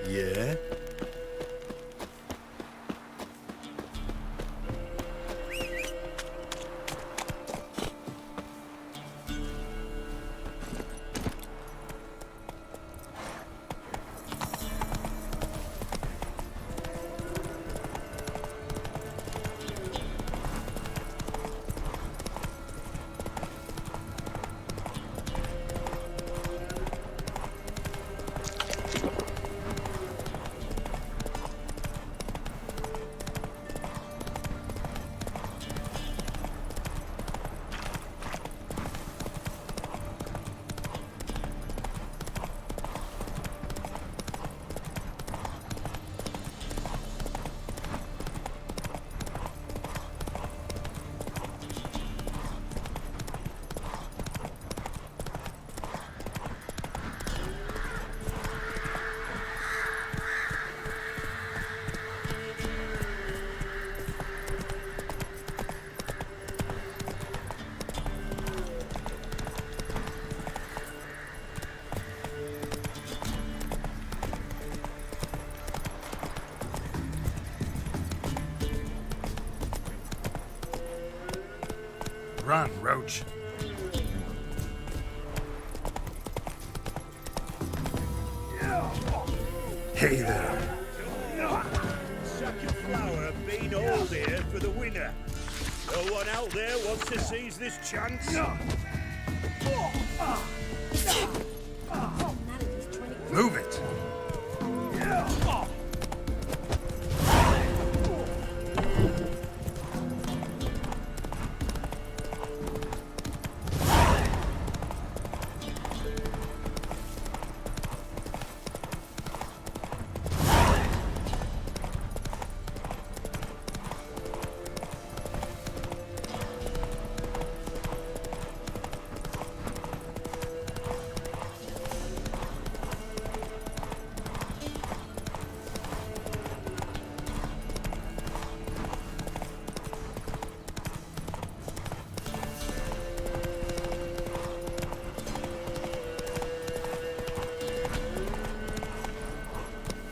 Yeah? Run, Roach. Hey there. Sack of flour been hauled here for the winner. No one out there wants to seize this chance. Move it.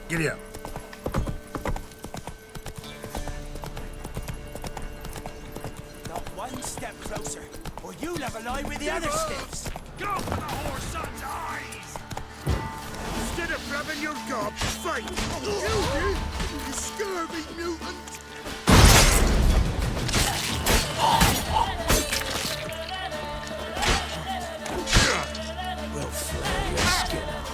Giddy up. Not one step closer, or you'll have a line with the other steps. Go for the whoreson's eyes! Instead of rubbing your gob, fight! You scurvy mutant! We'll flay your skin off.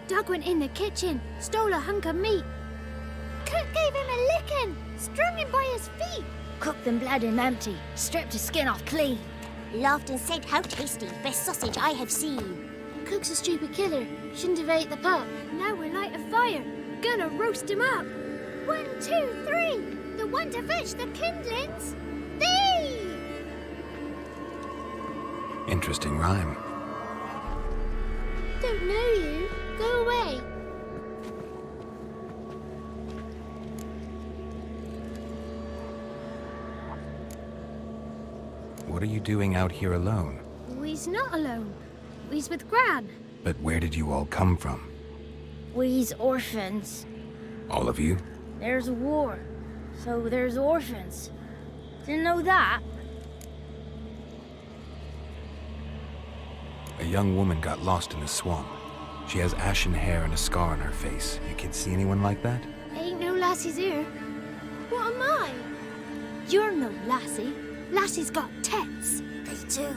Doug went in the kitchen, stole a hunk of meat. Cook gave him a licking, strung him by his feet. Cooked them blood and empty, stripped his skin off clean. Laughed and said, "How tasty, best sausage I have seen." Cook's a stupid killer, shouldn't have ate the pup. Now we'll light a fire, gonna roast him up. 1, 2, 3, the one to fetch the kindlings. Thee! Interesting rhyme. Don't know you. Go away. What are you doing out here alone? We's not alone. We's with Gran. But where did you all come from? We's orphans. All of you? There's a war, so there's orphans. Didn't know that? A young woman got lost in the swamp. She has ashen hair and a scar on her face. You kids see anyone like that? Ain't no lassies here. What am I? You're no lassie. Lassie's got tits. They do.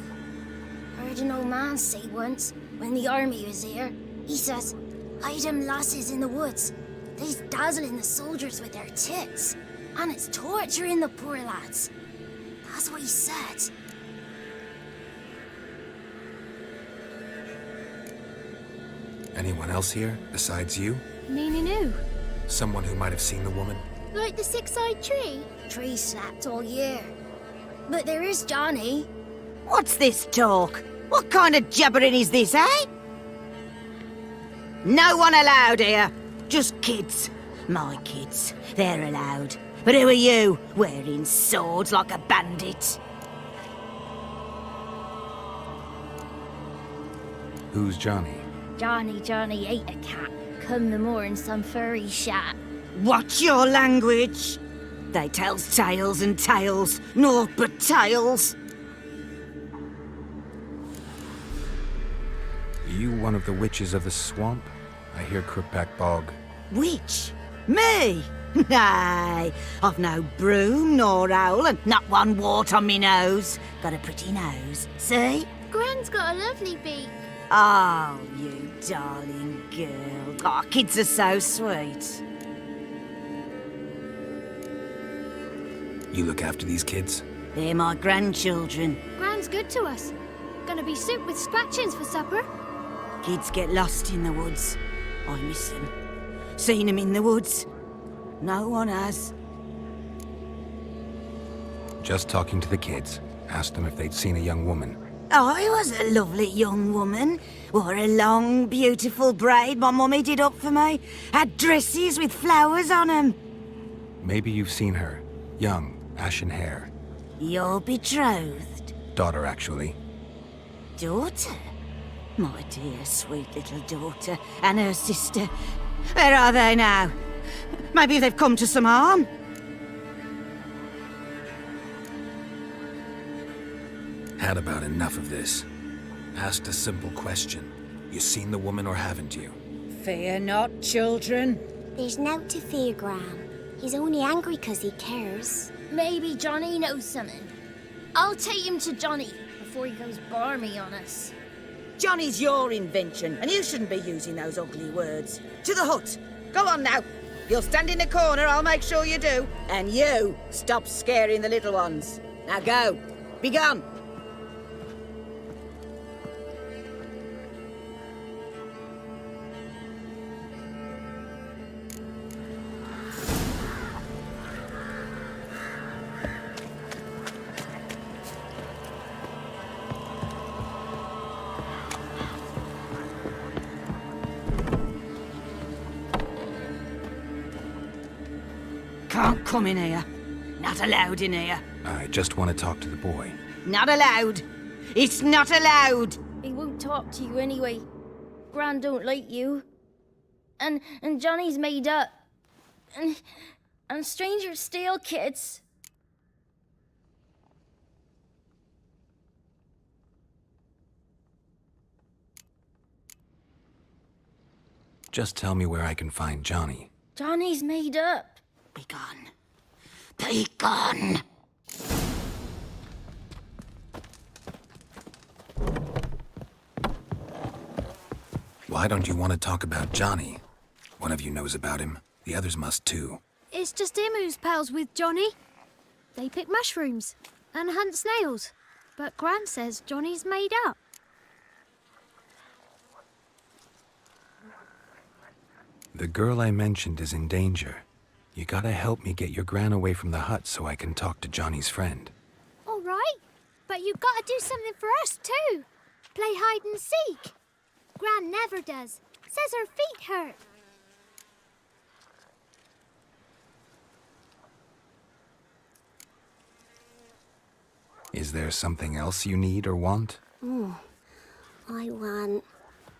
Heard an old man say once, when the army was here, he says, "Hide them lasses in the woods. They's dazzling the soldiers with their tits, and it's torturing the poor lads." That's what he said. Anyone else here besides you? Meaning who? Someone who might have seen the woman? Like the six-eyed tree? Tree slapped all year. But there is Johnny. What's this talk? What kind of jabbering is this, eh? No one allowed here. Just kids. My kids. They're allowed. But who are you, wearing swords like a bandit? Who's Johnny? Johnny ate a cat. Come the more in some furry shat. Watch your language. They tells tales and tales, naught but tales. You one of the witches of the swamp? I hear Crookback Bog. Witch? Me? Nay, I've no broom nor owl and not one wart on me nose. Got a pretty nose, see? Gran's got a lovely beak. Oh, you darling girl. Oh, kids are so sweet. You look after these kids? They're my grandchildren. Gran's good to us. Gonna be soup with scratchings for supper. Kids get lost in the woods. I miss them. Seen them in the woods. No one has. Just talking to the kids. Asked them if they'd seen a young woman. I was a lovely young woman. Wore a long, beautiful braid my mummy did up for me. Had dresses with flowers on 'em. Maybe you've seen her. Young, ashen hair. You're betrothed. Daughter, actually. Daughter? My dear, sweet little daughter. And her sister. Where are they now? Maybe they've come to some harm. Had about enough of this. Asked a simple question. You seen the woman or haven't you? Fear not, children. There's nought to fear, Gran. He's only angry 'cause he cares. Maybe Johnny knows something. I'll take him to Johnny before he goes barmy on us. Johnny's your invention, and you shouldn't be using those ugly words. To the hut. Go on now. You'll stand in the corner, I'll make sure you do. And you, stop scaring the little ones. Now go. Be gone. Can't come in here. Not allowed in here. I just want to talk to the boy. Not allowed. It's not allowed. He won't talk to you anyway. Gran don't like you. And Johnny's made up. And strangers steal kids. Just tell me where I can find Johnny. Johnny's made up. Be gone. Be gone. What? Why don't you want to talk about Johnny? One of you knows about him. The others must too. It's just him who's pals with Johnny. They pick mushrooms and hunt snails. But Gran says Johnny's made up. The girl I mentioned is in danger. You gotta help me get your Gran away from the hut so I can talk to Johnny's friend. All right, but you gotta do something for us too. Play hide and seek. Gran never does. Says her feet hurt. Is there something else you need or want? I want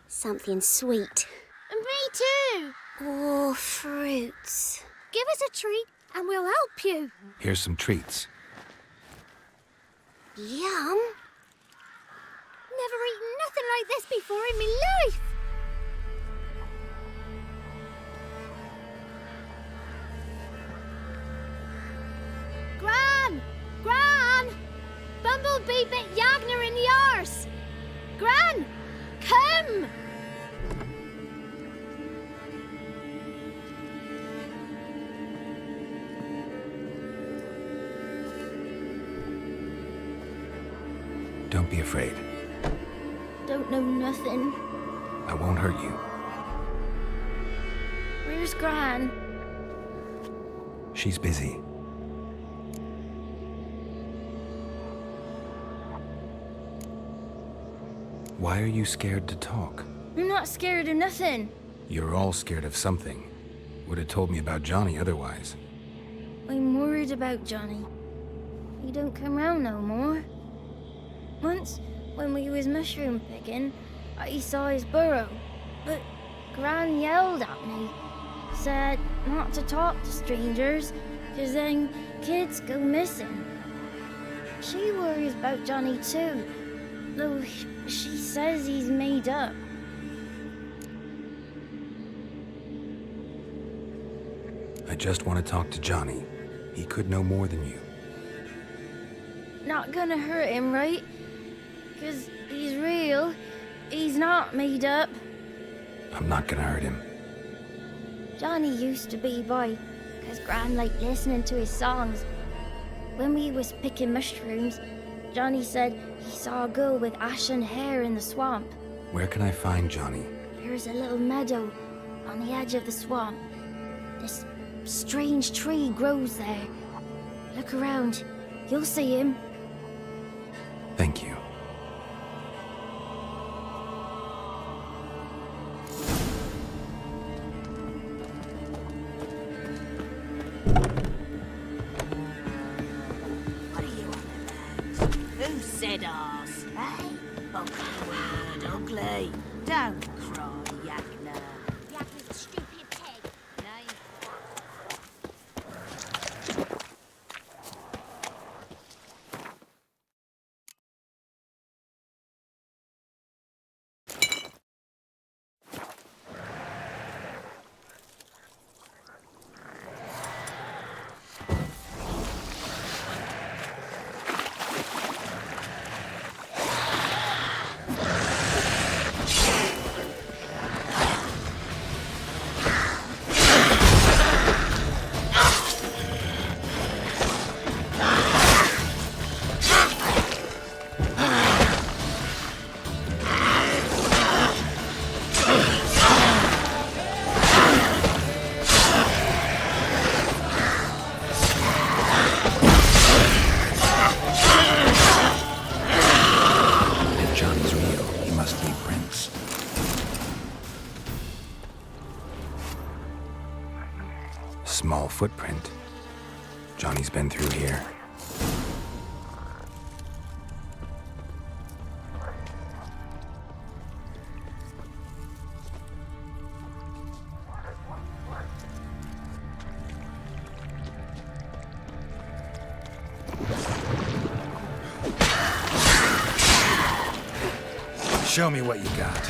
something sweet. And me too. Oh, fruits. Give us a treat and we'll help you. Here's some treats. Yum. Never eaten nothing like this before in my life. Gran! Gran! Bumblebee bit Yagner in the arse. Gran! Come! Don't be afraid. Don't know nothing. I won't hurt you. Where's Gran? She's busy. Why are you scared to talk? I'm not scared of nothing. You're all scared of something. Would have told me about Johnny otherwise. I'm worried about Johnny. He don't come round no more. Once, when we was mushroom picking, I saw his burrow. But Gran yelled at me. Said not to talk to strangers, 'cause then kids go missing. She worries about Johnny too, though she says he's made up. I just want to talk to Johnny. He could know more than you. Not gonna hurt him, right? 'Cause he's real. He's not made up. I'm not gonna hurt him. Johnny used to be boy, 'cause Gran liked listening to his songs. When we was picking mushrooms, Johnny said he saw a girl with ashen hair in the swamp. Where can I find Johnny? There's a little meadow on the edge of the swamp. This strange tree grows there. Look around. You'll see him. Thank you. What are you on about? Who said ours? Eh? Ugly word, ugly. Don't cry, Yagner. Yagner's a stupid pig. If Johnny's real, he must be Prince. Small footprint. Johnny's been through here. Show me what you got.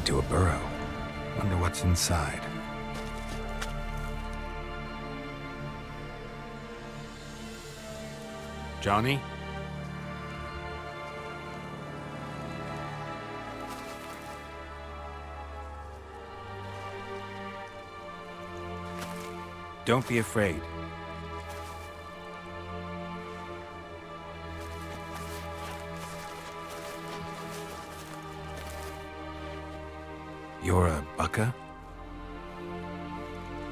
to a burrow. Wonder what's inside. Johnny? Don't be afraid. You're a Bucka?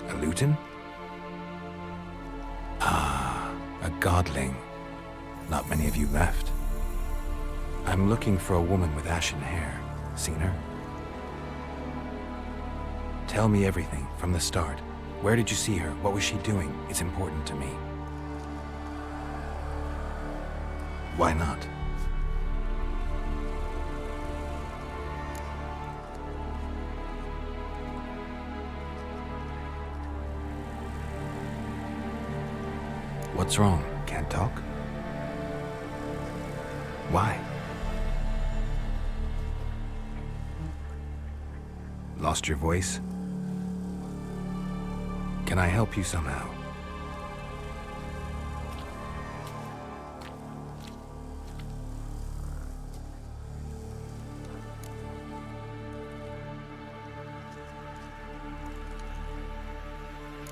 A Luton? Ah, a godling. Not many of you left. I'm looking for a woman with ashen hair. Seen her? Tell me everything from the start. Where did you see her? What was she doing? It's important to me. Why not? What's wrong? Can't talk? Why? Lost your voice? Can I help you somehow?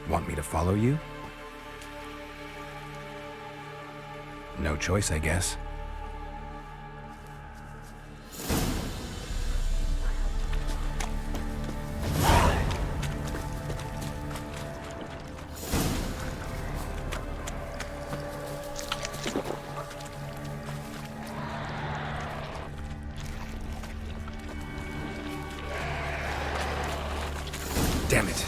Want me to follow you? No choice, I guess. Damn it.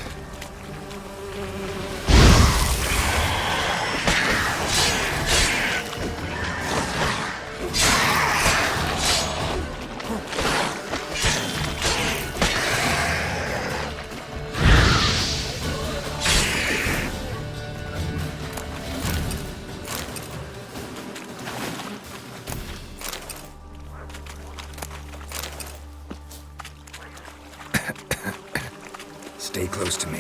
Stay close to me.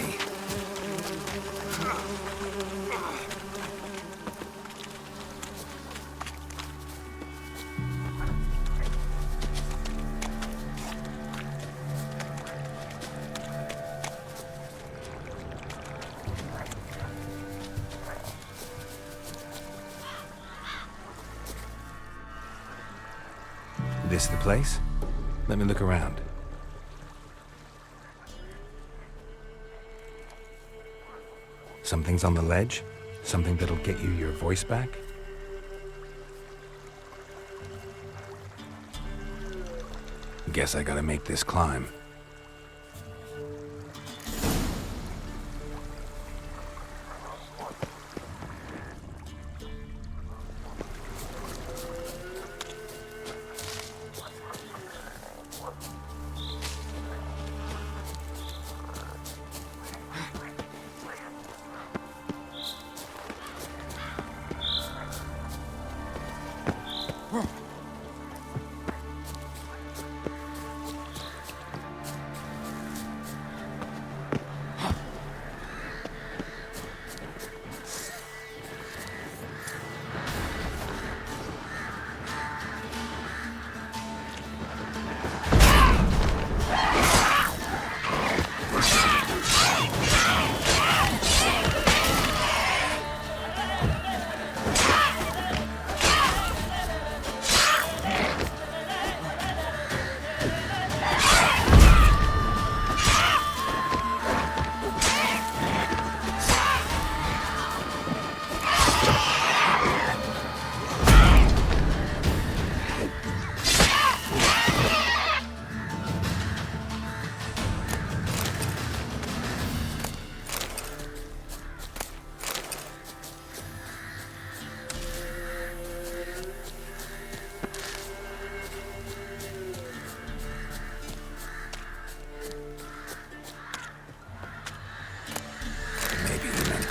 This the place? Let me look around. Something's on the ledge? Something that'll get you your voice back? Guess I gotta make this climb.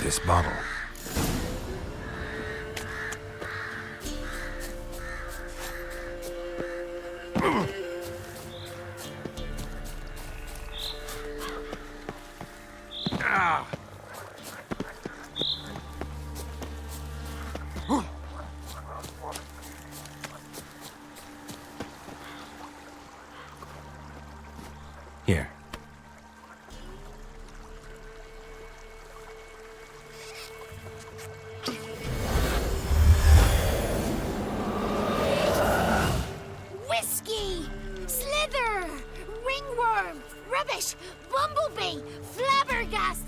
This bottle.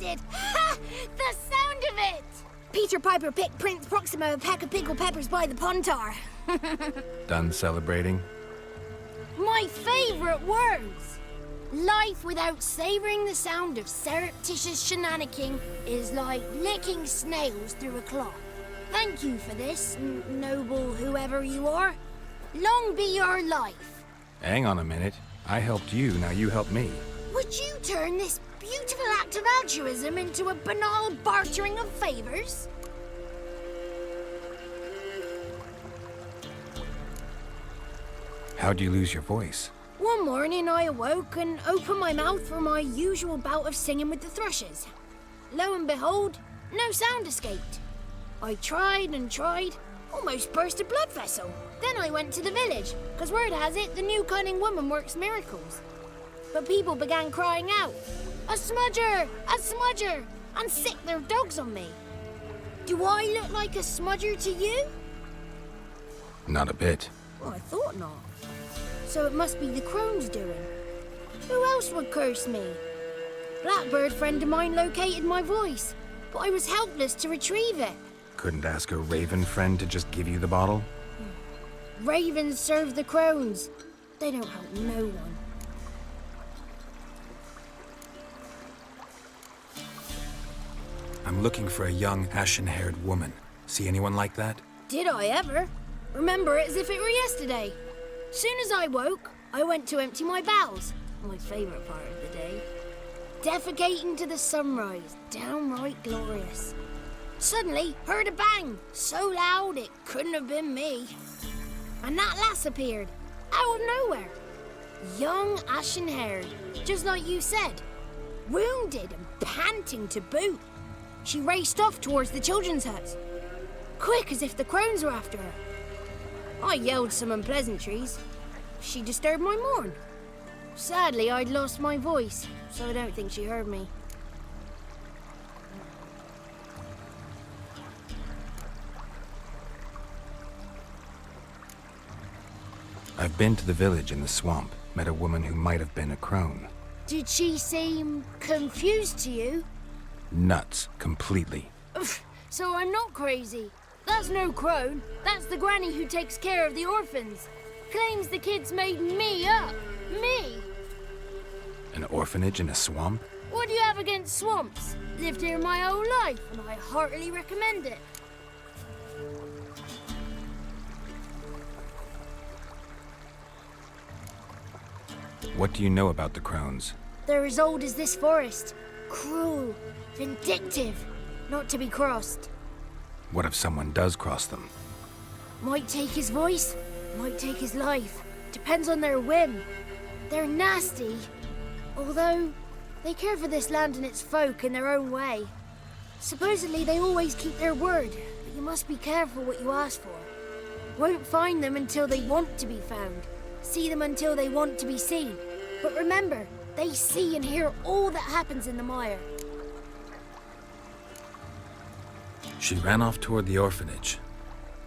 did. Ha! The sound of it! Peter Piper picked Prince Proximo a pack of pickled peppers by the pontar. Done celebrating? My favourite words! Life without savouring the sound of surreptitious shenanigans is like licking snails through a cloth. Thank you for this, noble whoever you are. Long be your life. Hang on a minute. I helped you, now you help me. Would you turn this beautiful act of altruism into a banal bartering of favours? How'd you lose your voice? One morning I awoke and opened my mouth for my usual bout of singing with the thrushes. Lo and behold, no sound escaped. I tried and tried, almost burst a blood vessel. Then I went to the village, because word has it the new cunning woman works miracles. But people began crying out, "A smudger! A smudger!" and sick their dogs on me. Do I look like a smudger to you? Not a bit. Well, I thought not. So it must be the crone's doing. Who else would curse me? Blackbird friend of mine located my voice, but I was helpless to retrieve it. Couldn't ask a raven friend to just give you the bottle? Ravens serve the crones. They don't help no one. I'm looking for a young, ashen-haired woman. See anyone like that? Did I ever? Remember it as if it were yesterday. Soon as I woke, I went to empty my bowels. My favourite part of the day. Defecating to the sunrise. Downright glorious. Suddenly, heard a bang. So loud it couldn't have been me. And that lass appeared. Out of nowhere. Young, ashen-haired. Just like you said. Wounded and panting to boot. She raced off towards the children's huts. Quick as if the crones were after her. I yelled some unpleasantries. She disturbed my morn. Sadly, I'd lost my voice, so I don't think she heard me. I've been to the village in the swamp, met a woman who might have been a crone. Did she seem confused to you? Nuts, completely. So I'm not crazy. That's no crone. That's the granny who takes care of the orphans. Claims the kids made me up. Me! An orphanage in a swamp? What do you have against swamps? Lived here my whole life, and I heartily recommend it. What do you know about the crones? They're as old as this forest. Cruel, vindictive, not to be crossed. What if someone does cross them? Might take his voice, might take his life. Depends on their whim. They're nasty, although they care for this land and its folk in their own way. Supposedly they always keep their word, but you must be careful what you ask for. Won't find them until they want to be found. See them until they want to be seen. But remember, they see and hear all that happens in the mire. She ran off toward the orphanage.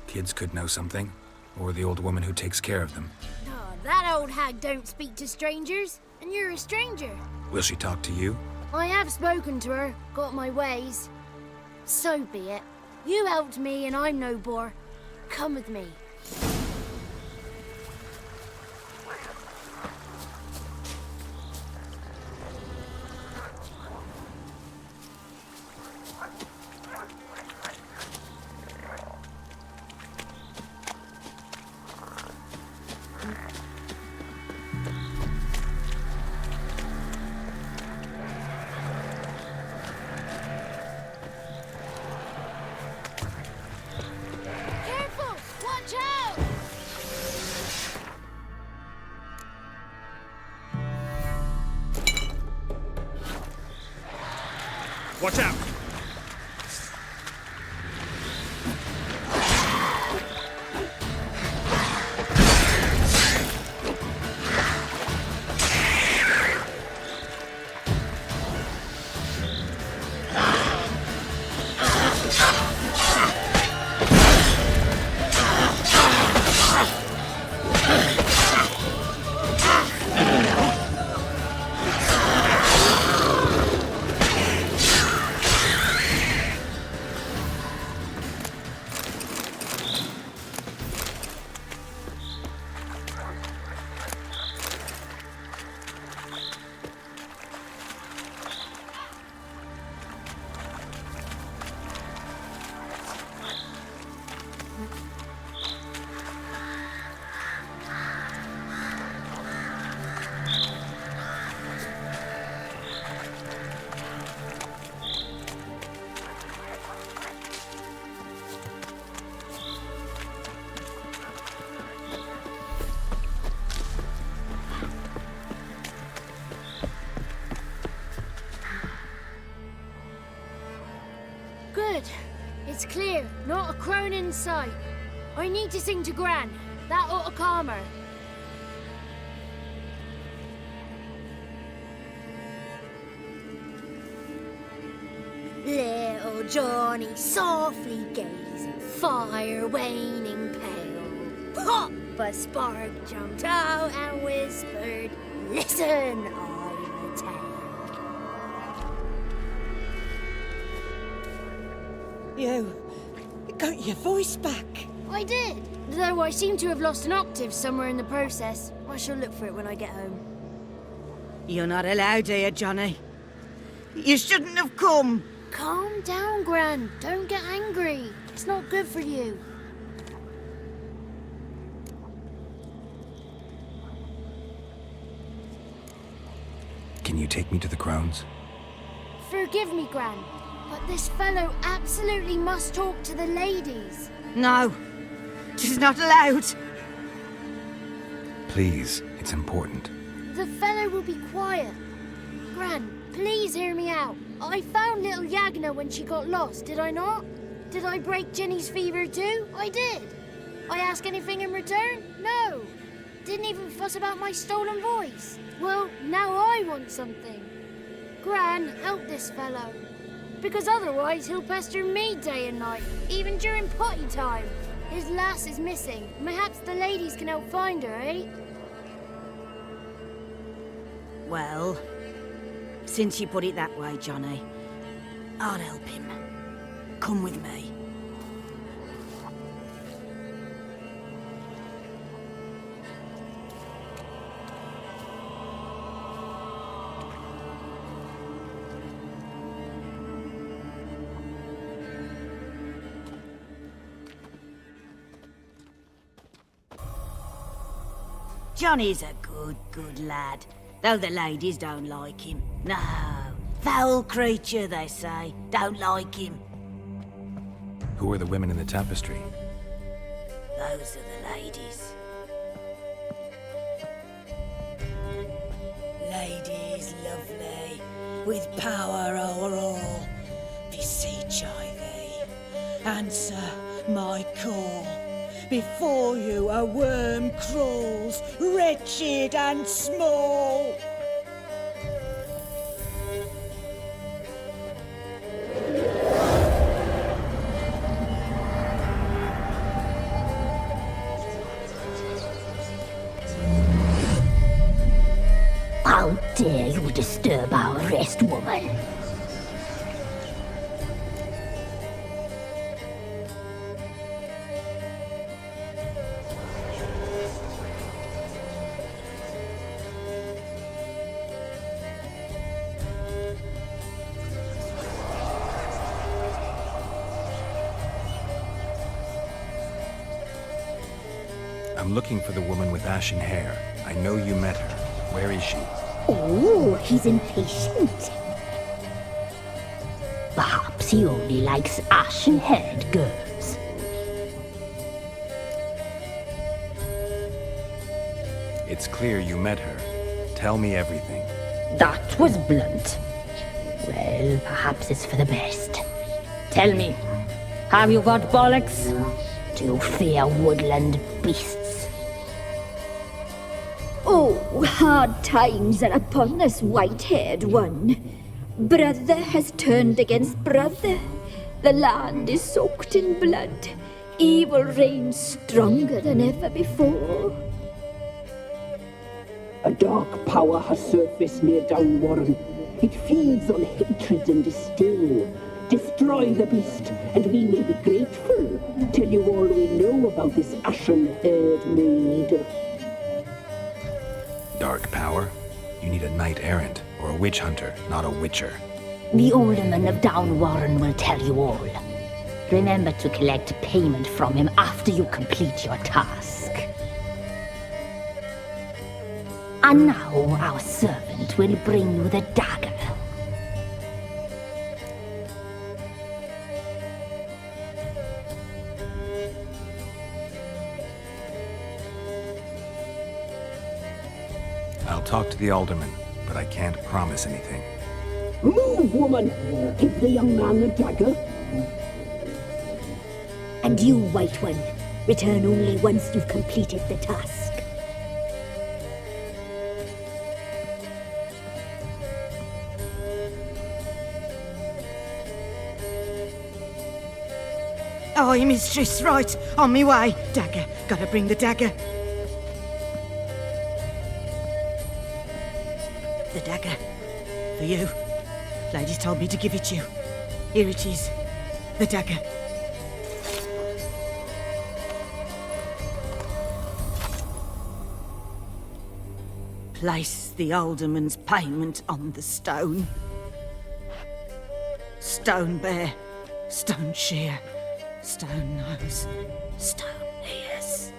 Kids could know something, or the old woman who takes care of them. Oh, that old hag don't speak to strangers, and you're a stranger. Will she talk to you? I have spoken to her, got my ways. So be it. You helped me and I'm no bore. Come with me. Careful! Watch out! Watch out! Good. It's clear. Not a crone in sight. I need to sing to Gran. That ought to calm her. Little Johnny softly gazing, fire waning pale. Pop! A spark jumped out and whispered, "Listen, I'm a tank." You got your voice back. I did, though I seem to have lost an octave somewhere in the process. I shall look for it when I get home. You're not allowed here, Johnny. You shouldn't have come. Calm down, Gran. Don't get angry. It's not good for you. Can you take me to the Crones? Forgive me, Gran, but this fellow absolutely must talk to the ladies. No, she's not allowed. Please, it's important. The fellow will be quiet. Gran, please hear me out. I found little Yagna when she got lost, did I not? Did I break Jenny's fever too? I did. I ask anything in return? No. Didn't even fuss about my stolen voice. Well, now I want something. Gran, help this fellow. Because otherwise he'll pester me day and night, even during potty time. His lass is missing. Perhaps the ladies can help find her, eh? Well, since you put it that way, Johnny, I'll help him. Come with me. Johnny's a good lad, though the ladies don't like him. No, foul creature, they say. Don't like him. Who are the women in the tapestry? Those are the ladies. Ladies lovely, with power o'er all, beseech I thee, answer my call. Before you a worm crawls, wretched and small. How dare you disturb our rest, woman? I'm looking for the woman with ashen hair. I know you met her. Where is she? Oh, he's impatient. Perhaps he only likes ashen-haired girls. It's clear you met her. Tell me everything. That was blunt. Well, perhaps it's for the best. Tell me, have you got bollocks? Do you fear woodland beasts? Oh, hard times are upon us, white-haired one. Brother has turned against brother. The land is soaked in blood. Evil reigns stronger than ever before. A dark power has surfaced near Downwarren. It feeds on hatred and disdain. Destroy the beast, and we may be grateful. Tell you all we know about this ashen-haired maid. Dark power? You need a knight-errant or a witch hunter, not a witcher. The alderman of Downwarren will tell you all. Remember to collect payment from him after you complete your task. And now our servant will bring you the dagger. I'll talk to the alderman, but I can't promise anything. Move, woman! Give the young man the dagger. And you, White One, return only once you've completed the task. Aye, mistress, right. On me way. Dagger. Gotta bring the dagger. The dagger. For you. Ladies told me to give it you. Here it is. The dagger. Place the alderman's payment on the stone. Stone bear. Stone shear. Stone nose, stone ears.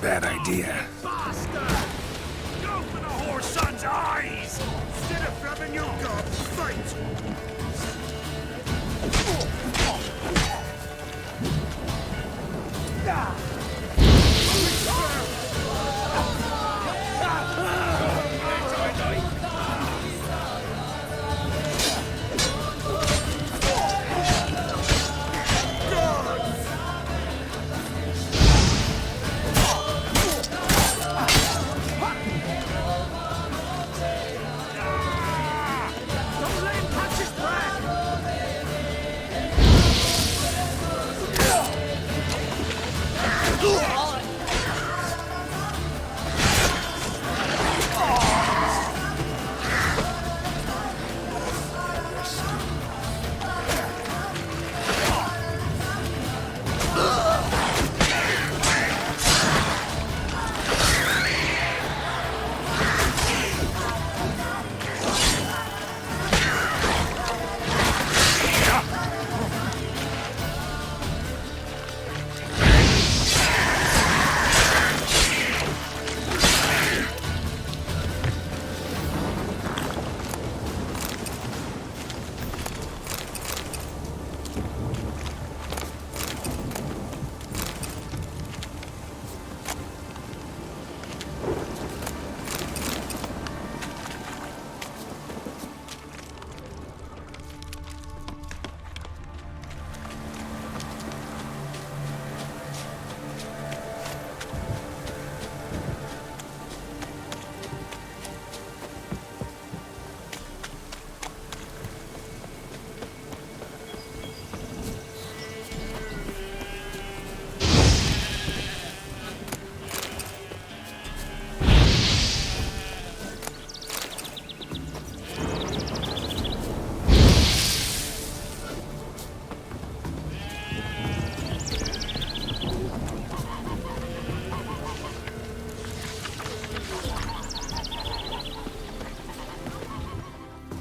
Bad idea. Bastard! Go for the whore son's eyes! Instead of grabbing your gob, fight!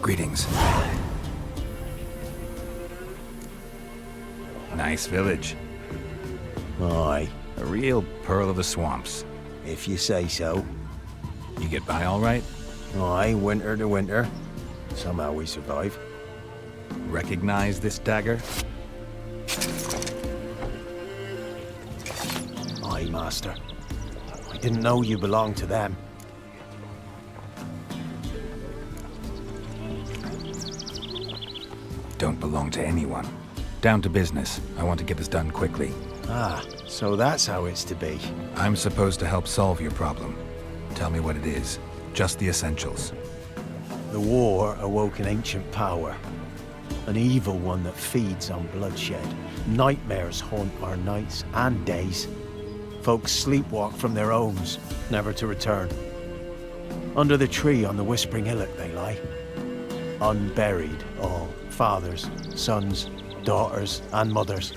Greetings. Nice village. Aye. A real pearl of the swamps. If you say so. You get by all right? Aye, winter to winter. Somehow we survive. Recognize this dagger? Aye, master. I didn't know you belonged to them. Don't belong to anyone. Down to business. I want to get this done quickly. Ah, so that's how it's to be. I'm supposed to help solve your problem. Tell me what it is. Just the essentials. The war awoke an ancient power. An evil one that feeds on bloodshed. Nightmares haunt our nights and days. Folks sleepwalk from their homes, never to return. Under the tree on the Whispering Hillock they lie. Unburied all. Fathers, sons, daughters, and mothers.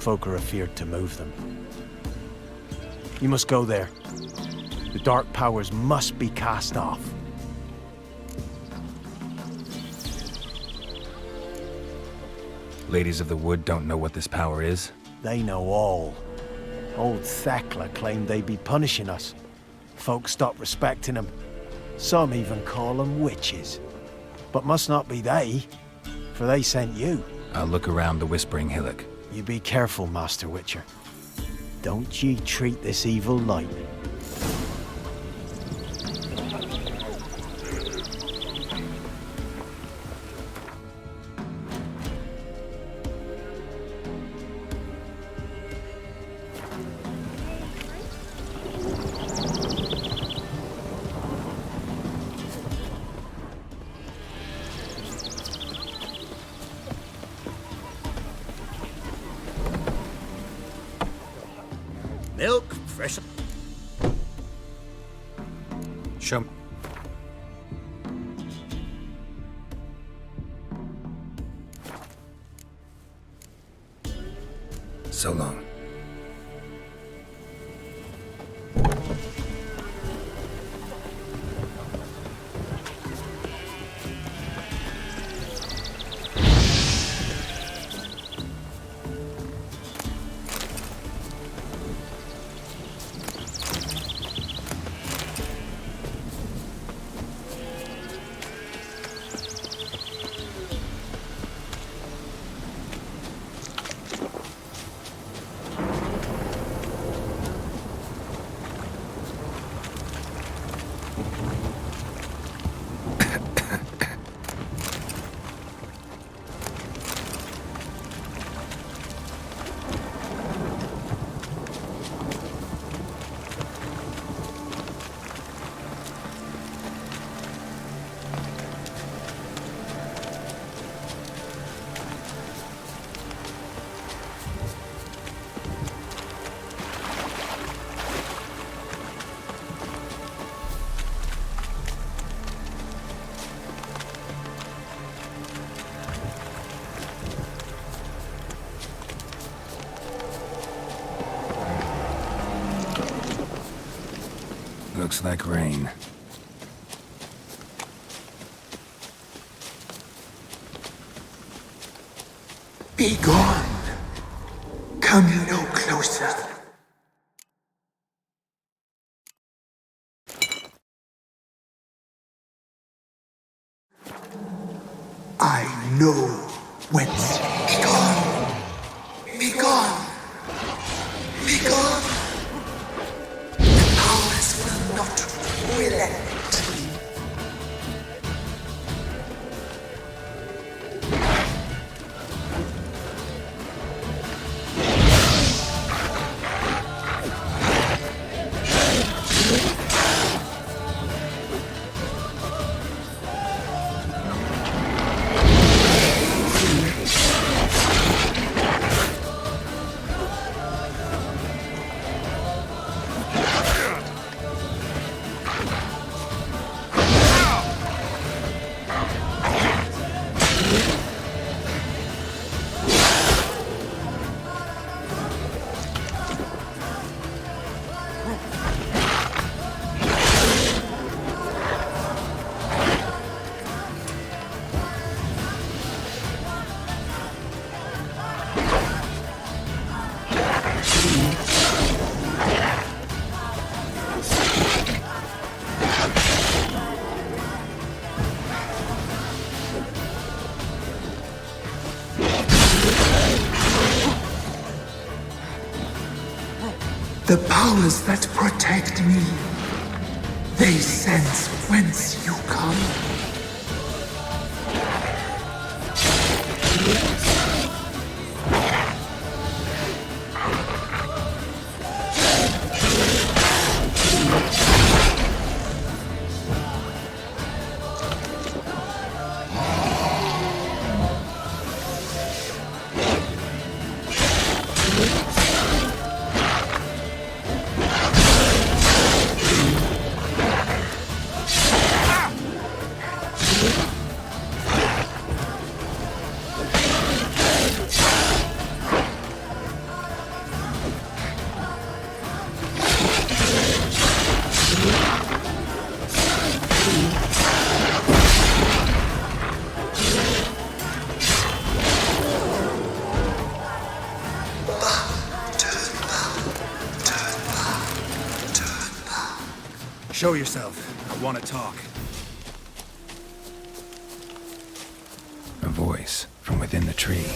Folk are afeard to move them. You must go there. The dark powers must be cast off. Ladies of the Wood don't know what this power is? They know all. Old Thekla claimed they'd be punishing us. Folk stopped respecting them. Some even call them witches. But must not be they, for they sent you. I'll look around the Whispering Hillock. You be careful, Master Witcher. Don't ye treat this evil lightly. Milk, fresh. Show me. So long. Looks like rain. Be gone. Come you no closer. I know whence. Be gone. Be gone. Be gone. The powers will not relent. The powers that protect me, they sense whence you come. Show yourself. I want to talk. A voice from within the tree.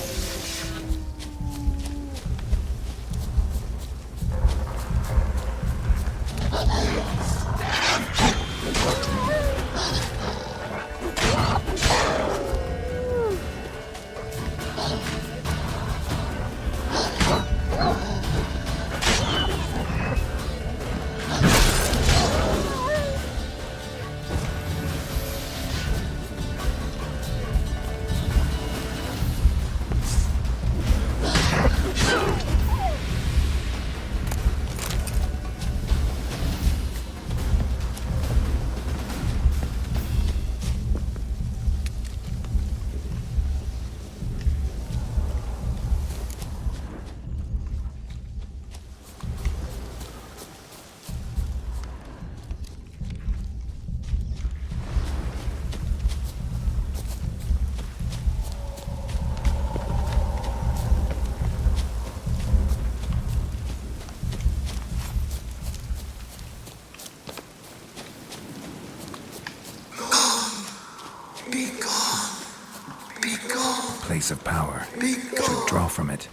Place of power. Should draw from it.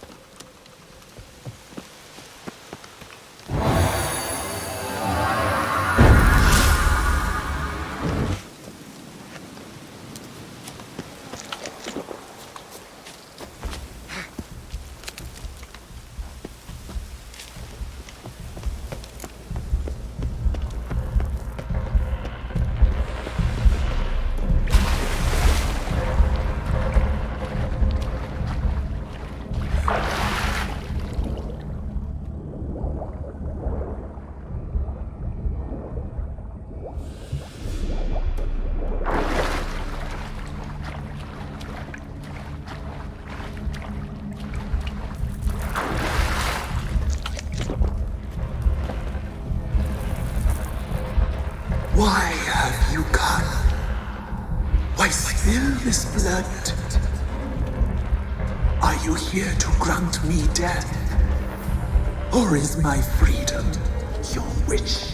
Why have you come? Why spill this blood? Are you here to grant me death? Or is my freedom your wish?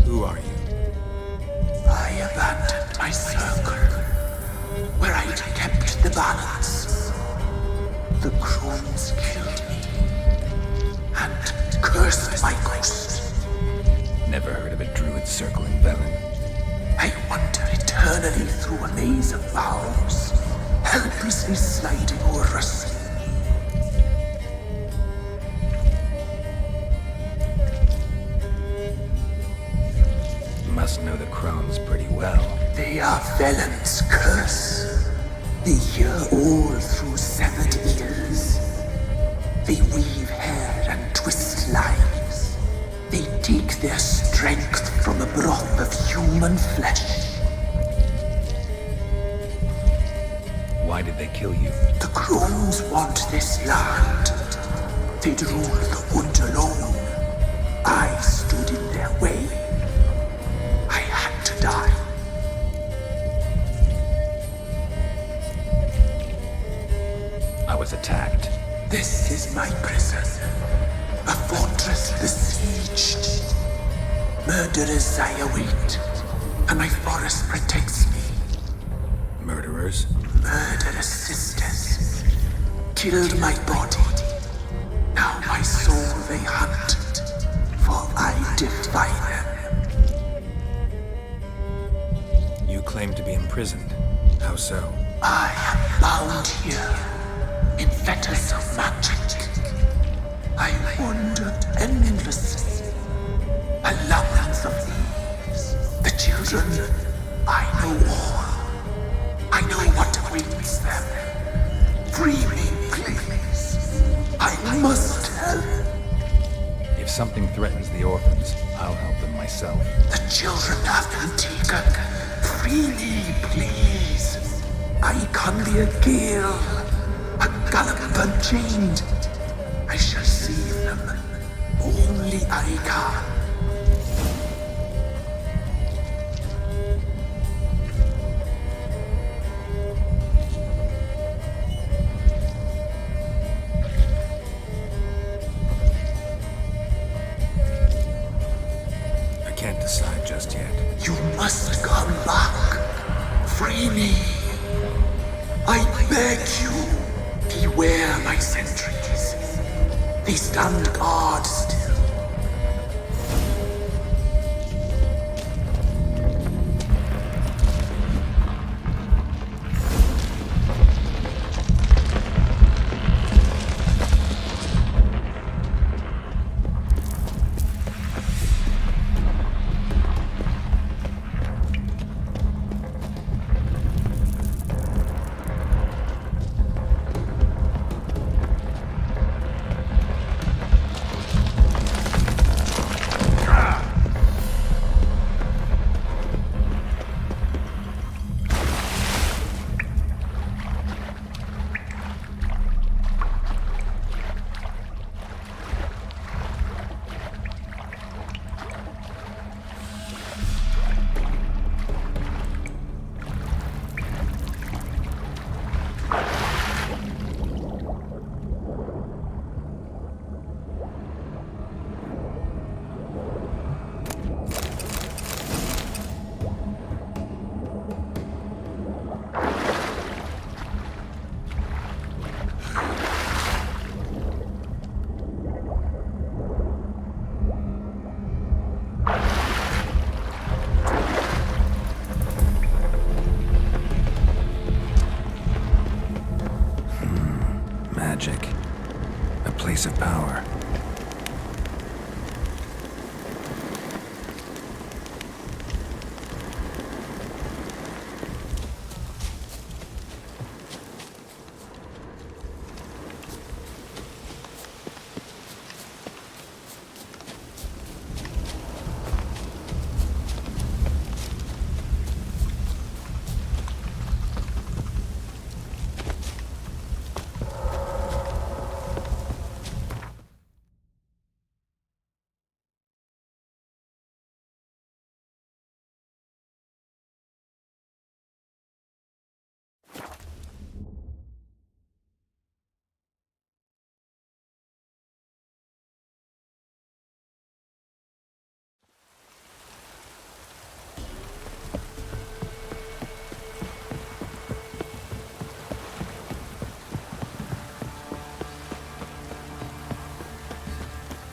Who are you? I abandoned my circle, where I'd kept the balance. The crones killed me, and cursed my ghost. Never heard of a druid circle in Velen. I wander eternally through a maze of vows, helplessly sliding o'er us. Must know the crones pretty well. They are Velen's curse. They hear all through severed ears. They weave hair and twist lives. They take their strength from the broth of human flesh. Why did they kill you? The crones want this land. They'd rule the wood alone. I stood in their way. I had to die. I was attacked. This is my prison. A fortress the Murderers I await, and my forest protects me. Murderers? Murderous sisters killed my body. Now my soul they hunt, for I defy them. You claim to be imprisoned. How so? I am bound here in fetters of magic. I wandered endlessly, a labyrinth of leaves. The children, I know all. I know what awaits them. Free me, please. I must help. If something threatens the orphans, I'll help them myself. The children have been taken. Free me, please. I can be a gale, a gallop unchained. I shall save them. Only I can. I can't decide just yet. You must come back. Free me. I beg you. Beware my sentries. They stand guard still. Magic. A place of power.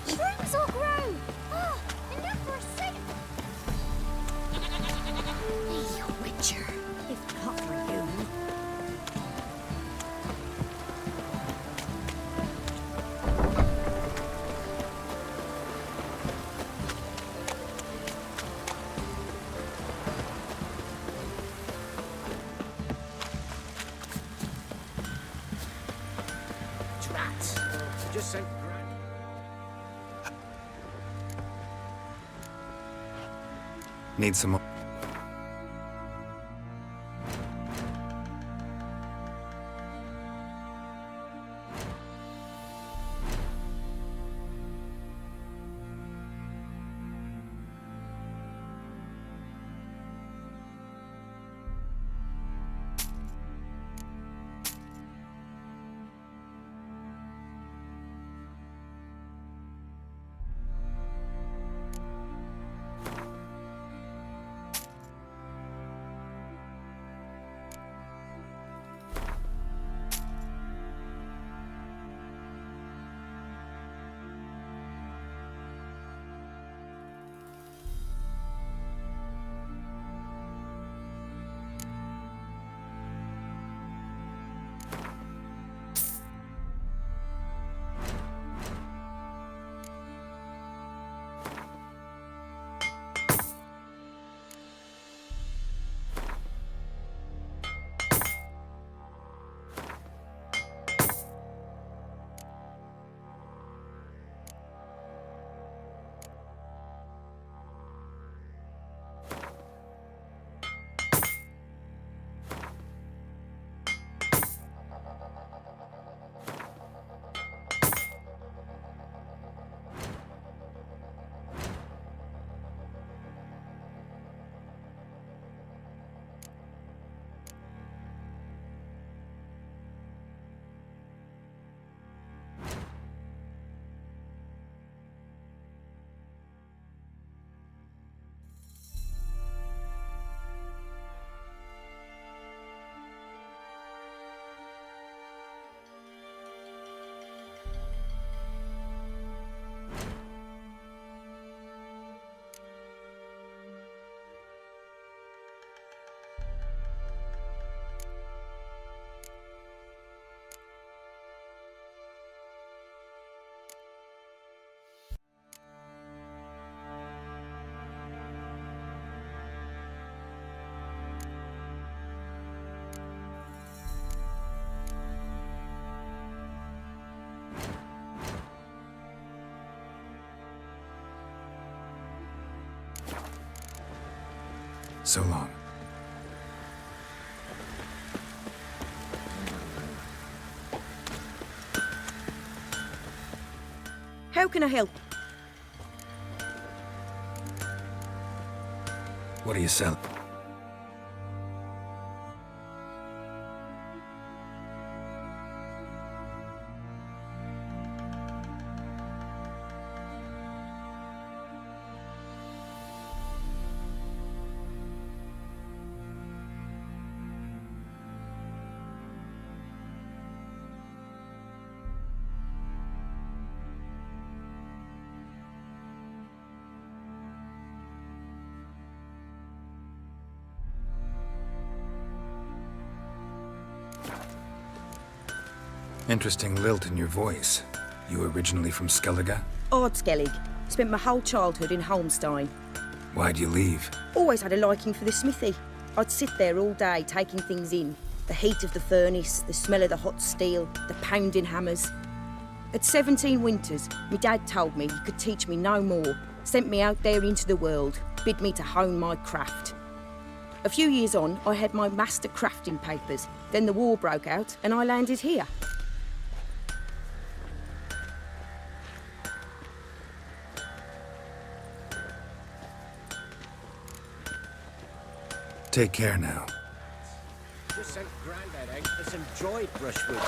Shrooms all grow! Oh, enough for a second! Hey, Witcher, if not for you. Rats! Just sent Need some more. So long. How can I help? What do you sell? Interesting lilt in your voice. You originally from Skellige? Ardskellig. Spent my whole childhood in Holmstein. Why'd you leave? Always had a liking for the smithy. I'd sit there all day taking things in. The heat of the furnace, the smell of the hot steel, the pounding hammers. At 17 winters, my dad told me he could teach me no more, sent me out there into the world, bid me to hone my craft. A few years on, I had my master crafting papers. Then the war broke out and I landed here. Take care now. Just sent Grandad out for some dried brushwood.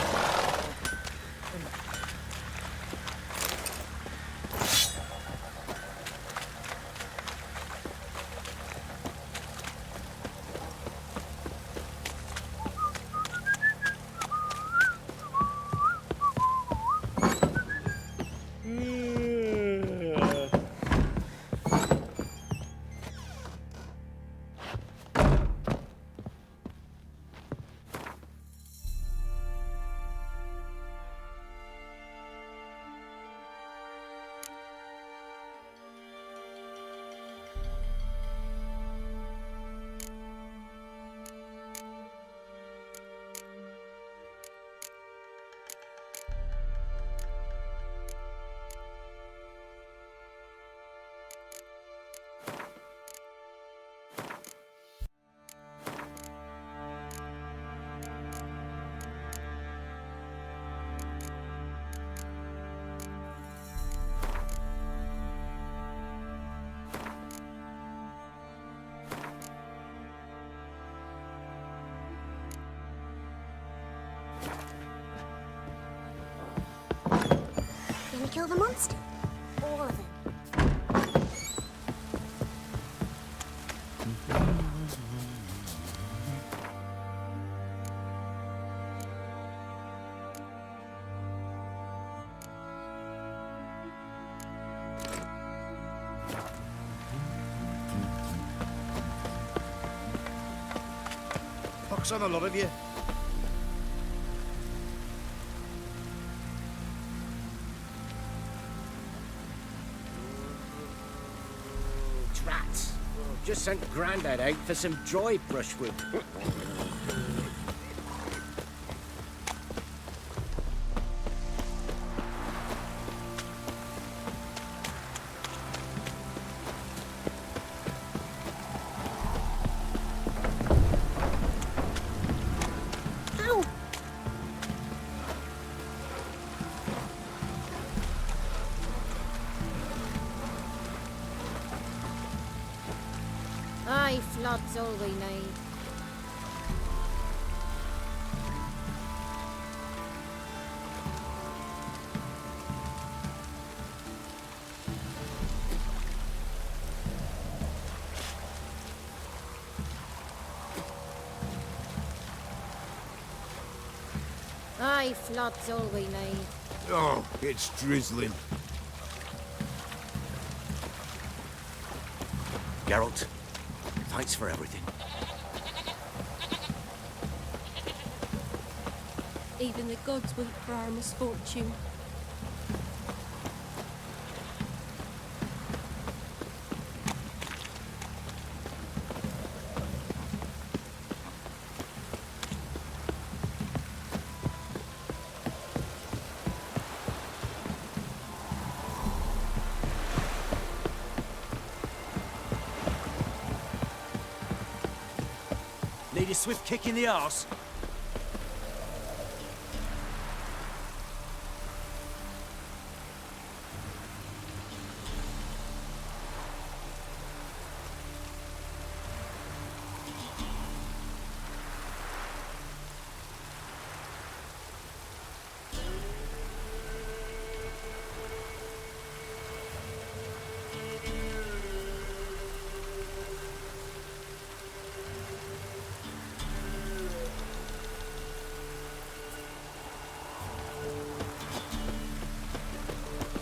Gonna kill the monster? All of them. Pox on a lot of you. Rats. Just sent Grandad out for some dried brushwood. Aye, flood's all we need. Aye, flood's all we need. Oh, it's drizzling. Geralt, thanks for everything. Even the gods weep for our misfortune. Need a swift kick in the arse?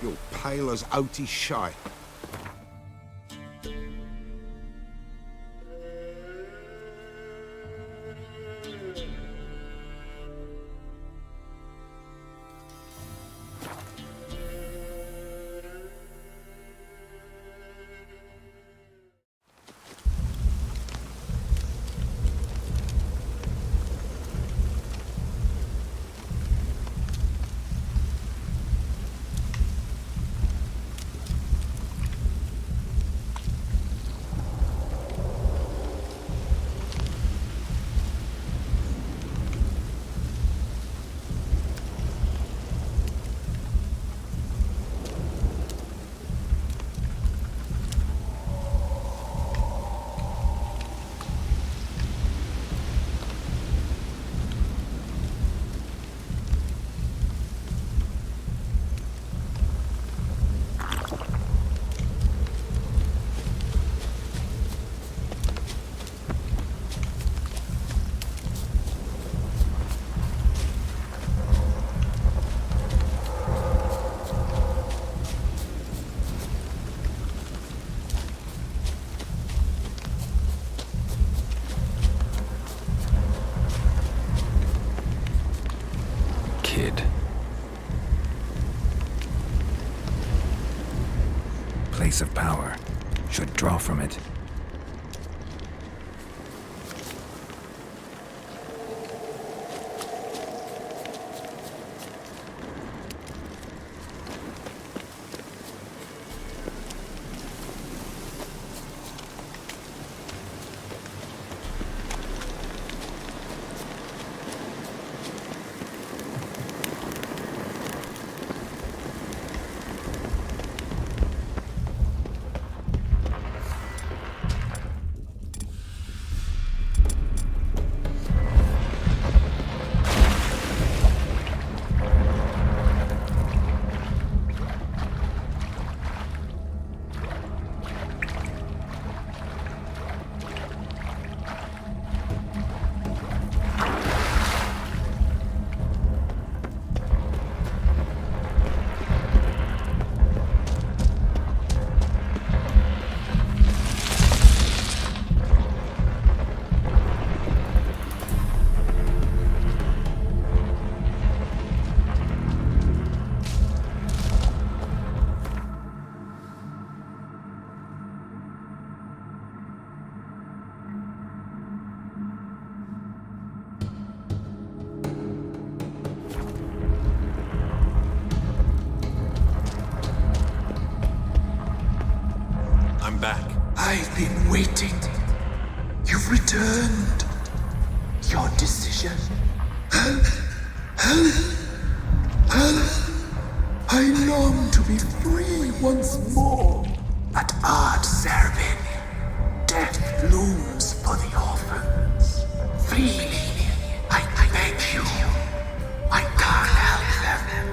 You're pale as outy shite. Place of power. Should draw from it. Back. I've been waiting. You've returned. Your decision. I long to be free once more. At Ard Serbin, death looms for the orphans. Flee me, I beg you. I can't help them.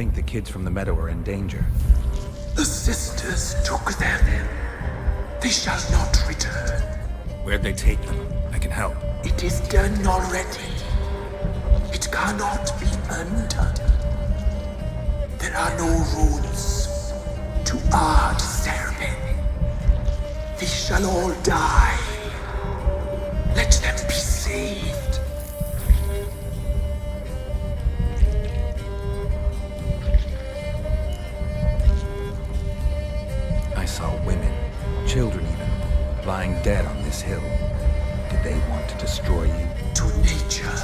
think the kids from the meadow are in danger? The sisters took them. They shall not return. Where'd they take them? I can help. It is done already. It cannot be undone. There are no rules to our discernment. They shall all die. Let them be saved. I saw women, children even, lying dead on this hill. Did they want to destroy you? To nature,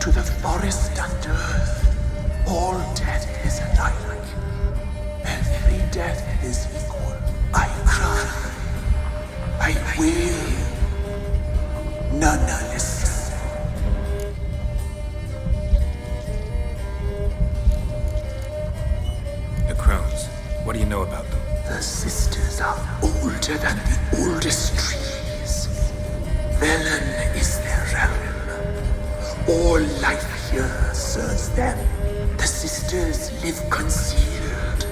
to the forest and earth, all death is alike. Every death is equal. I cry. I wail. None listen. The crones. What do you know about them? The sisters are older than the oldest trees. Velen is their realm. All life here serves them. The sisters live concealed.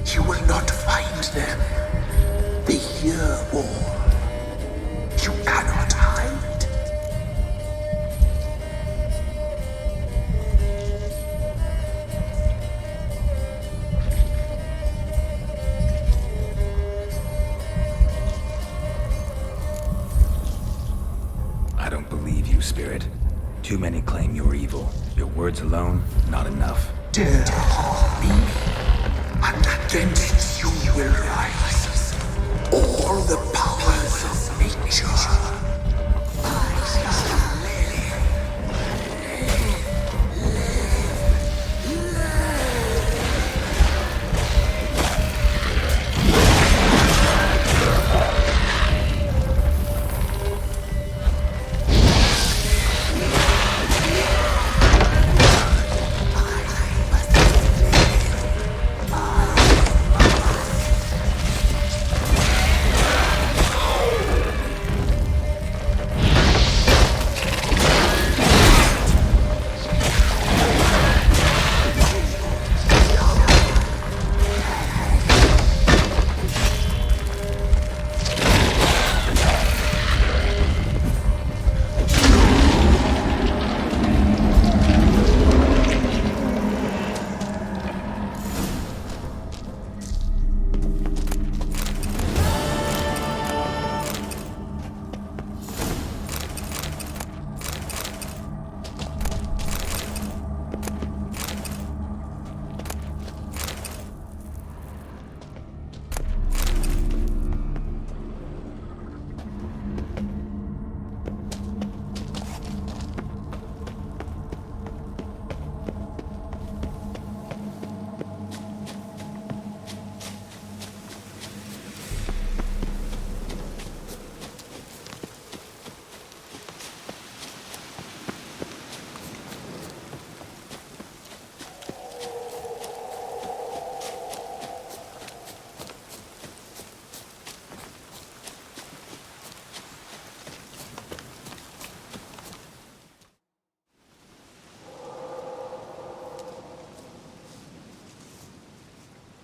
You will not find them. They hear all. You cannot hide. I don't believe you, Spirit. Too many claim you're evil. Your words alone, not enough. Dare harm me, and against you will rise all the powers of nature.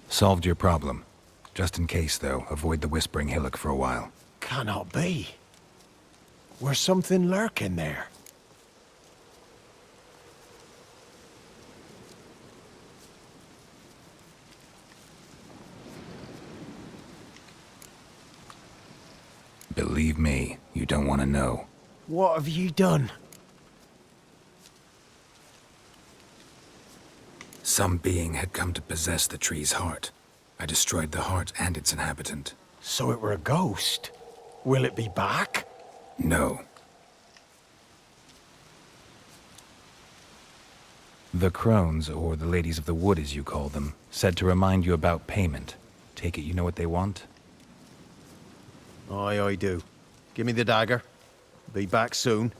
Solved your problem. Just in case, though, avoid the Whispering Hillock for a while. Cannot be. Where's something lurking there? Believe me, you don't want to know. What have you done? Some being had come to possess the tree's heart. I destroyed the heart and its inhabitant. So it were a ghost. Will it be back? No. The crones, or the ladies of the wood as you call them, said to remind you about payment. Take it you know what they want? Aye, I do. Give me the dagger. Be back soon.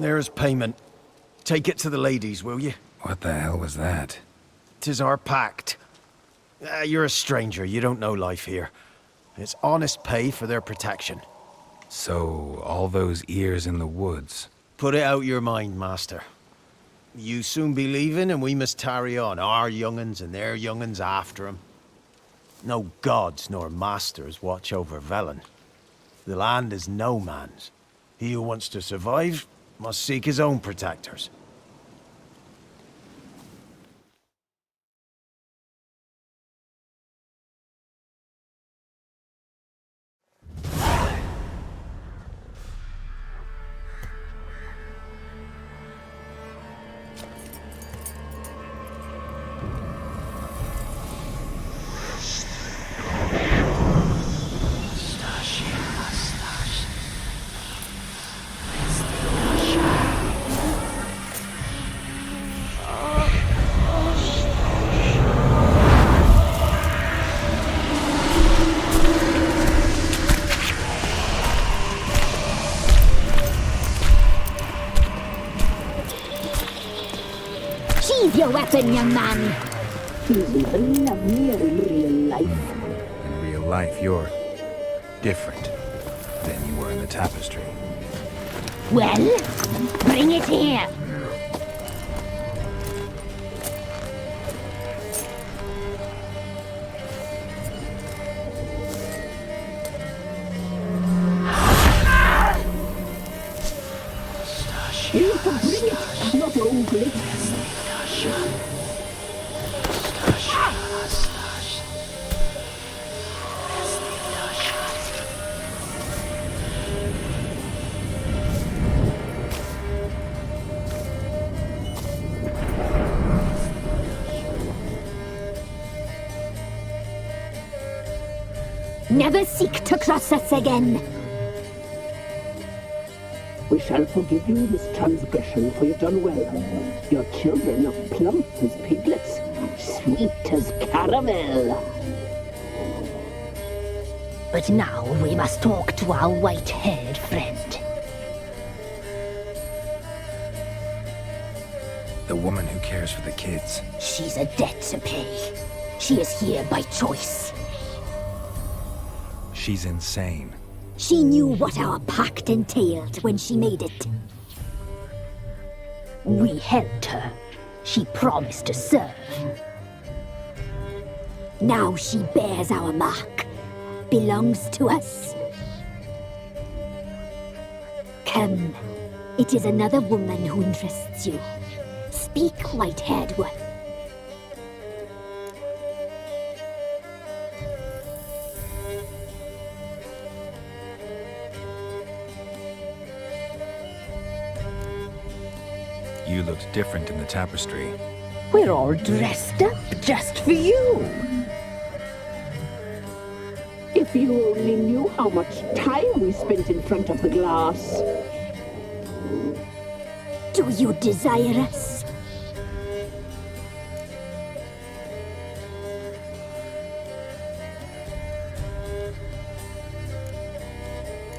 There's payment. Take it to the ladies, will you? What the hell was that? 'Tis our pact. You're a stranger, you don't know life here. It's honest pay for their protection. So, all those ears in the woods. Put it out your mind, master. You soon be leaving and we must tarry on, our young'uns and their young'uns after 'em. No gods nor masters watch over Velen. The land is no man's. He who wants to survive must seek his own protectors. Sheathe your weapon, young man. He's even lovelier in real life. In real life, you're different than you were in the tapestry. Well, bring it here. You can bring it, not only. Never seek to cross us again. We shall forgive you this transgression, for you've done well. Your children are plump as piglets, sweet as caramel. But now we must talk to our white-haired friend. The woman who cares for the kids. She's a debt to pay. She is here by choice. She's insane. She knew what our pact entailed when she made it. We helped her. She promised to serve. Now she bears our mark. Belongs to us. Come. It is another woman who interests you. Speak, white-haired one. You looked different in the tapestry. We're all dressed up just for you. If you only knew how much time we spent in front of the glass. Do you desire us?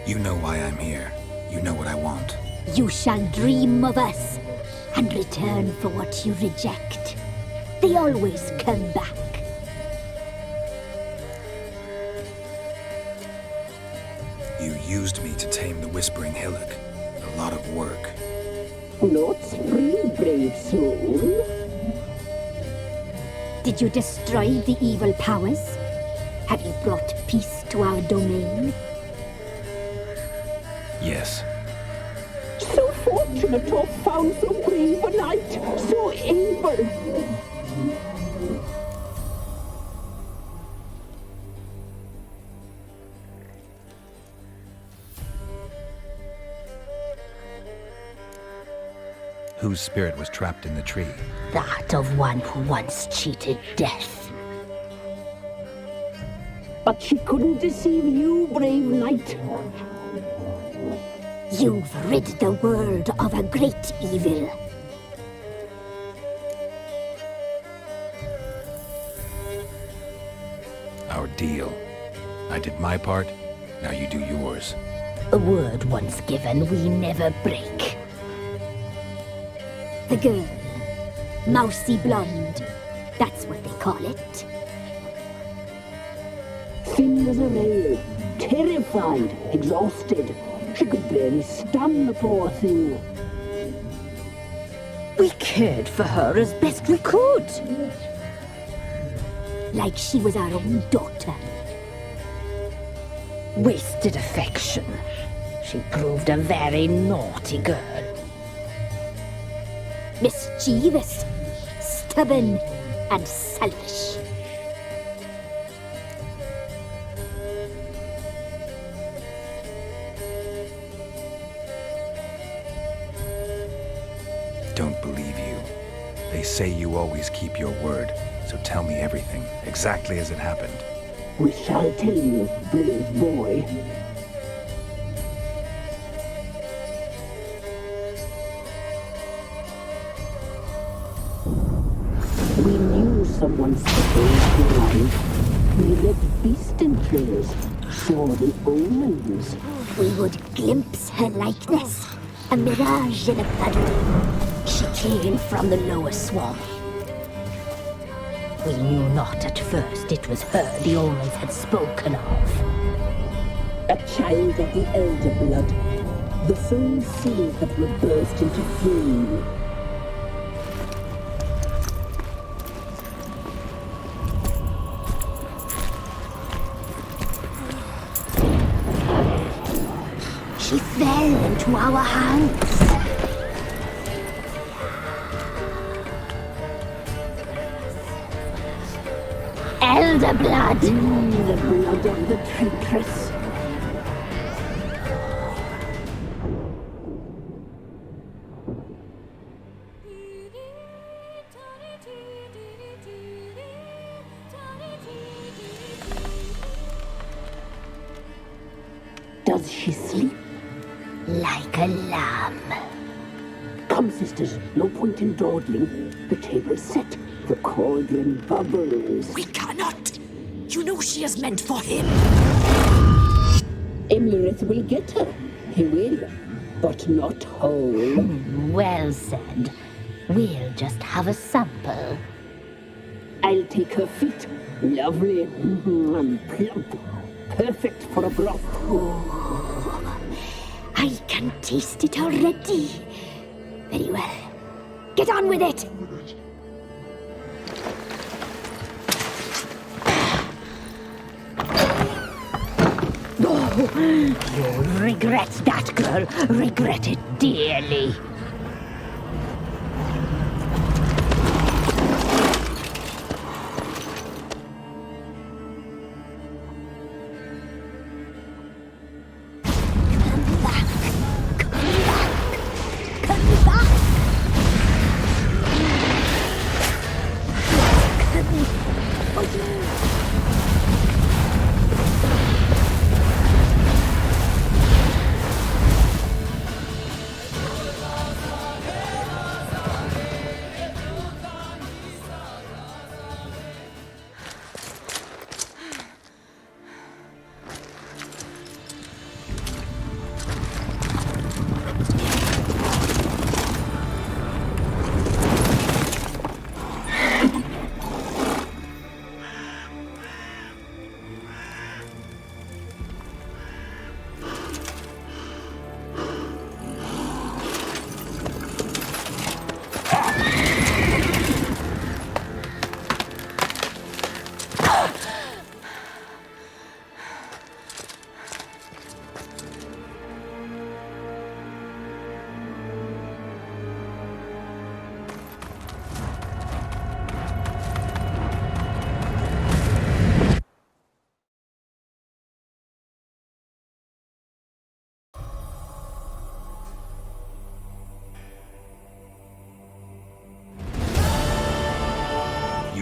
You know why I'm here. You know what I want. You shall dream of us and return for what you reject. They always come back. You used me to tame the Whispering Hillock. A lot of work. Not free, brave soul. Did you destroy the evil powers? Have you brought peace to our domain? Yes. So fortunate to have found so brave a knight, so able. Whose spirit was trapped in the tree? That of one who once cheated death. But she couldn't deceive you, brave knight. You've rid the world of a great evil. Our deal. I did my part, now you do yours. A word once given we never break. The girl. Mousy blonde. That's what they call it. Thin as a rail, terrified, exhausted. She could barely stand, the poor thing. We cared for her as best we could. Like she was our own daughter. Wasted affection. She proved a very naughty girl. Mischievous, stubborn, and selfish. Don't believe you. They say you always keep your word, so tell me everything, exactly as it happened. We shall tell you, brave boy. We knew someone supposed alive. We read beast entrails, saw the omens. We would glimpse her likeness, a mirage in a puddle. She came from the lower swamp. We knew not at first it was her the omens had spoken of. A child of the elder blood, the same seeds that were burst into flame. She fell into our hands. Elder blood! The blood of the traitress. Does she sleep? Like a lamb. Come, sisters, no point in dawdling. The table's set. The cauldron bubbles. We cannot! You know she is meant for him! Emlyrith will get her. He will, but not whole. Well said. We'll just have a sample. I'll take her feet. Lovely and plump. Perfect for a broth. Oh, I can taste it already. Very well. Get on with it! You'll regret that, girl. Regret it dearly.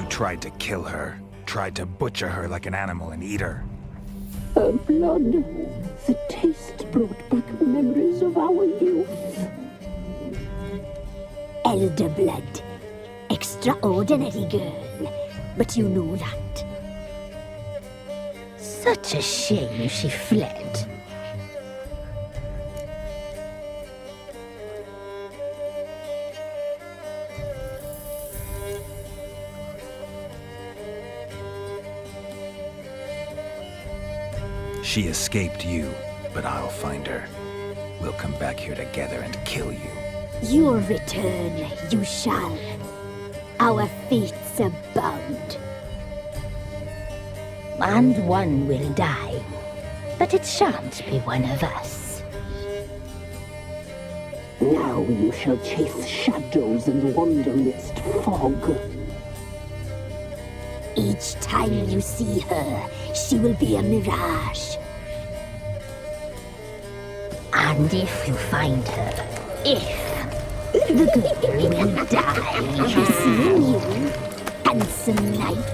Tried to kill her. Tried to butcher her like an animal and eat her. Her blood. The taste brought back memories of our youth. Elder blood. Extraordinary girl. But you know that. Such a shame she fled. She escaped you, but I'll find her. We'll come back here together and kill you. Your return you shall. Our fates are bound. And one will die, but it shan't be one of us. Now you shall chase shadows and wander midst fog. Each time you see her, she will be a mirage. And if you find her, the girl will die. Seeing you, handsome knight.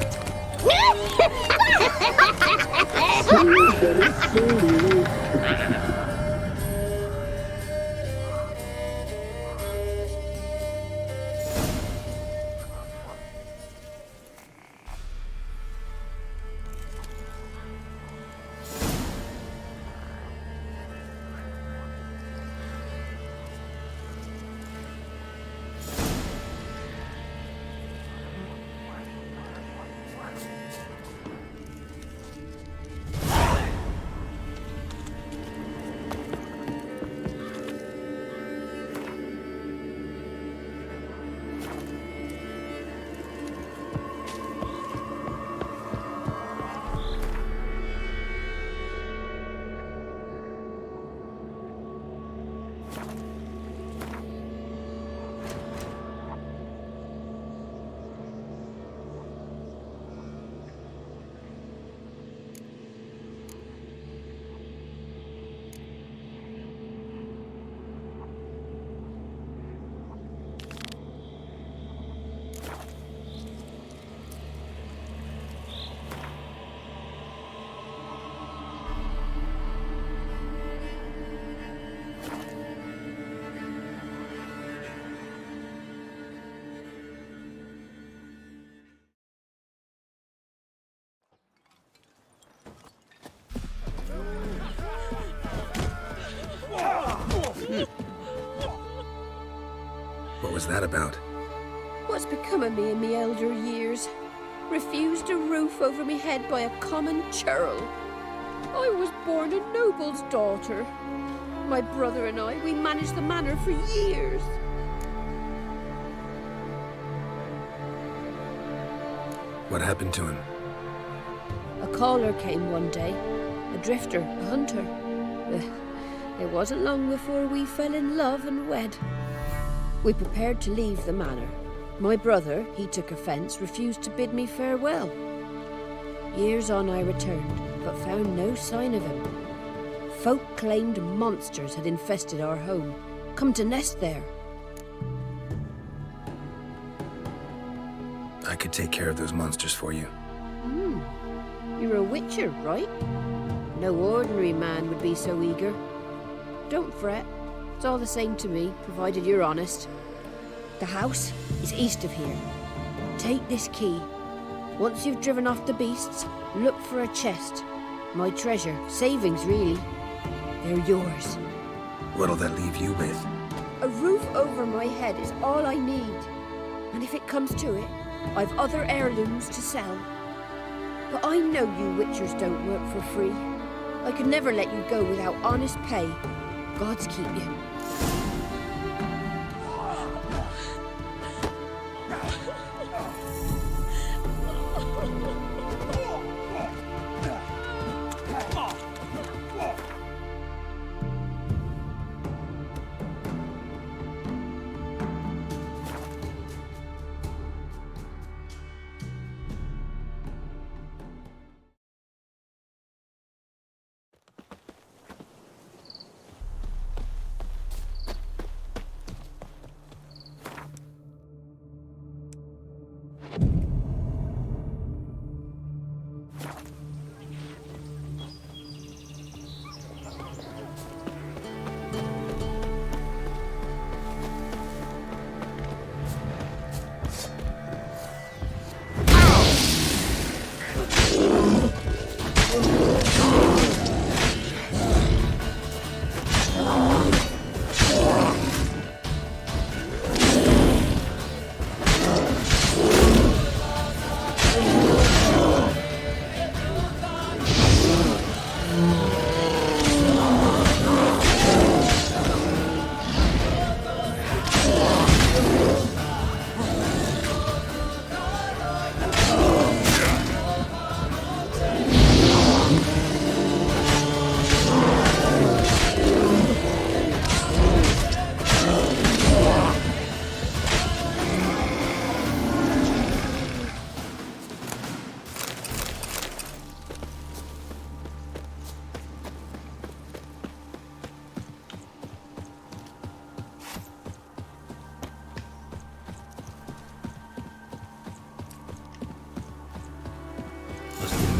What was that about? What's become of me in me elder years? Refused a roof over me head by a common churl. I was born a noble's daughter. My brother and I, we managed the manor for years. What happened to him? A caller came one day, a drifter, a hunter. It wasn't long before we fell in love and wed. We prepared to leave the manor. My brother, he took offence, refused to bid me farewell. Years on I returned, but found no sign of him. Folk claimed monsters had infested our home, come to nest there. I could take care of those monsters for you. You're a witcher, right? No ordinary man would be so eager. Don't fret. It's all the same to me, provided you're honest. The house is east of here. Take this key. Once you've driven off the beasts, look for a chest. My treasure, savings really. They're yours. What'll that leave you with? A roof over my head is all I need. And if it comes to it, I've other heirlooms to sell. But I know you witchers don't work for free. I could never let you go without honest pay. Gods keep you.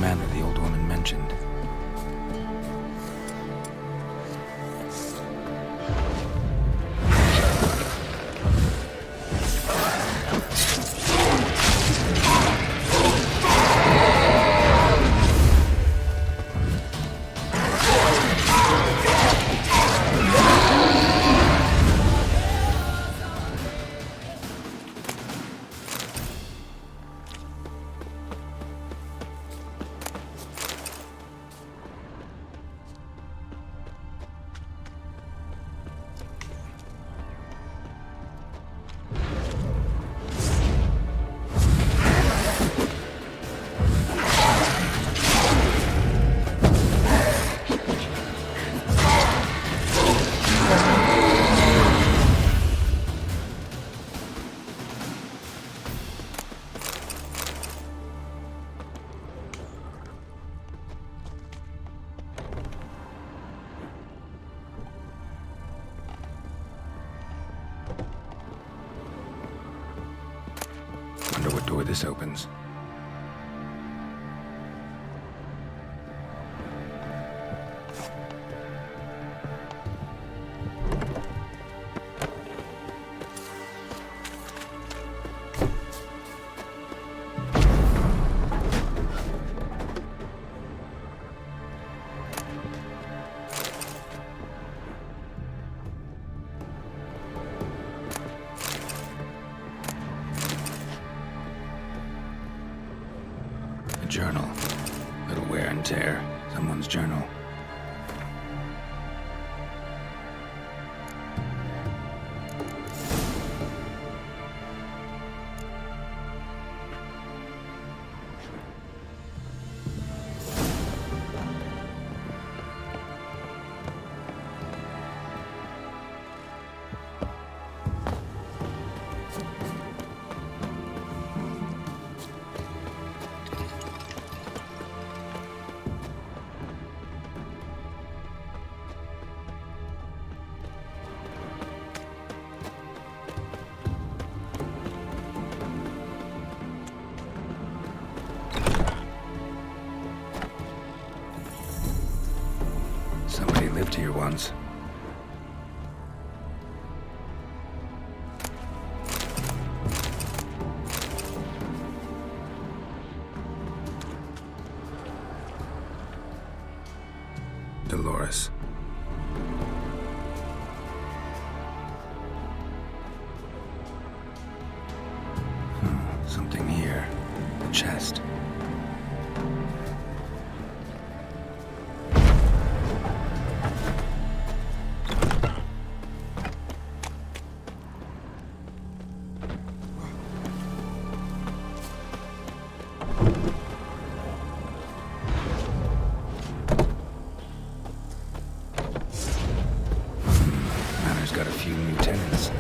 manor the old woman mentioned. Wonder what door this opens. Journal. Little wear and tear. Someone's journal. Somebody lived here once. Dolores. Something here. A chest. Got a few new tenants.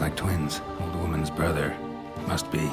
Like twins. Old woman's brother. Must be.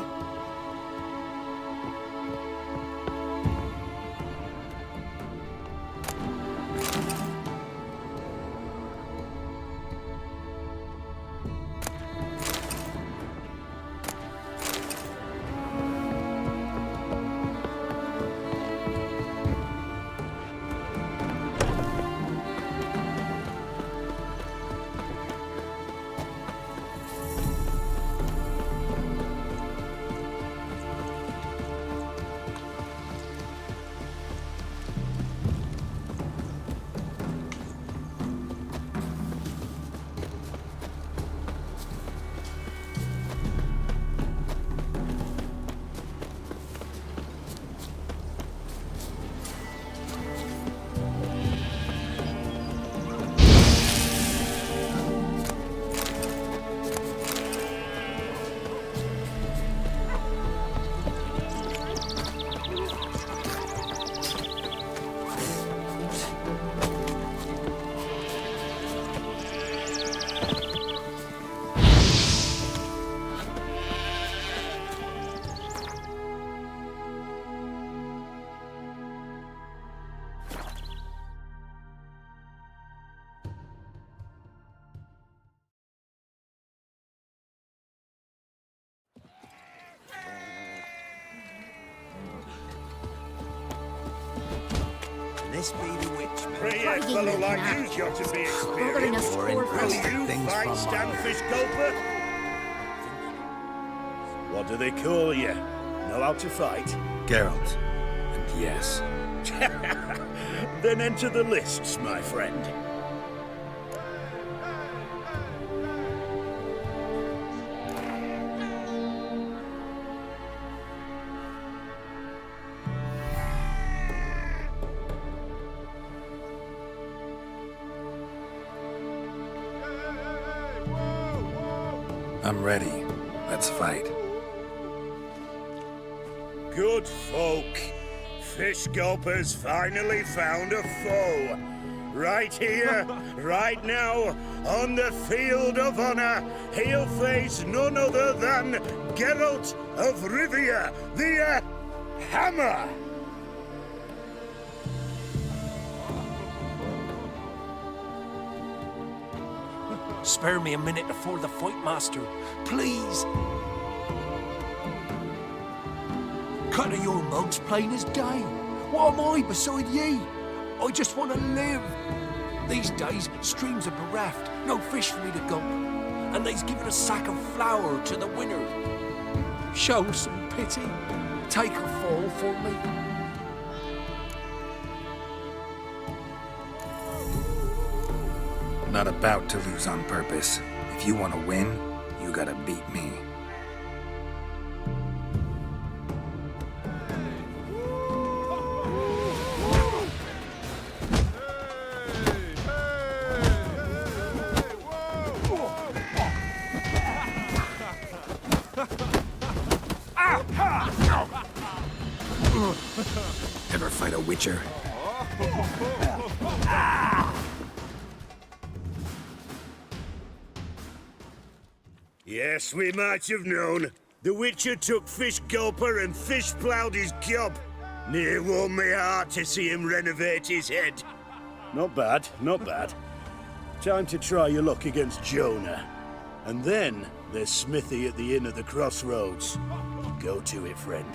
This be the witch, man. Pretty fellow like you's got to be experienced. Will you fight Stanfish Gulper? What do they call you? Know how to fight? Geralt. And yes. Then enter the lists, my friend. I'm ready. Let's fight. Good folk. Fish Gulper's finally found a foe. Right here, right now, on the field of honor, he'll face none other than Geralt of Rivia, the Hammer. Spare me a minute before the fight, master. Please. Cut of your mugs plain as day. What am I beside ye? I just want to live. These days, streams are bereft. No fish for me to gulp. And they's given a sack of flour to the winner. Show some pity. Take a fall for me. Not about to lose on purpose. If you want to win, you gotta beat me. Ever fight a witcher? Yes, we might have known. The Witcher took Fish Gulper and fish-ploughed his gob. Near warmed me heart to see him renovate his head. Not bad, not bad. Time to try your luck against Jonah. And then there's Smithy at the Inn of the Crossroads. Go to it, friend.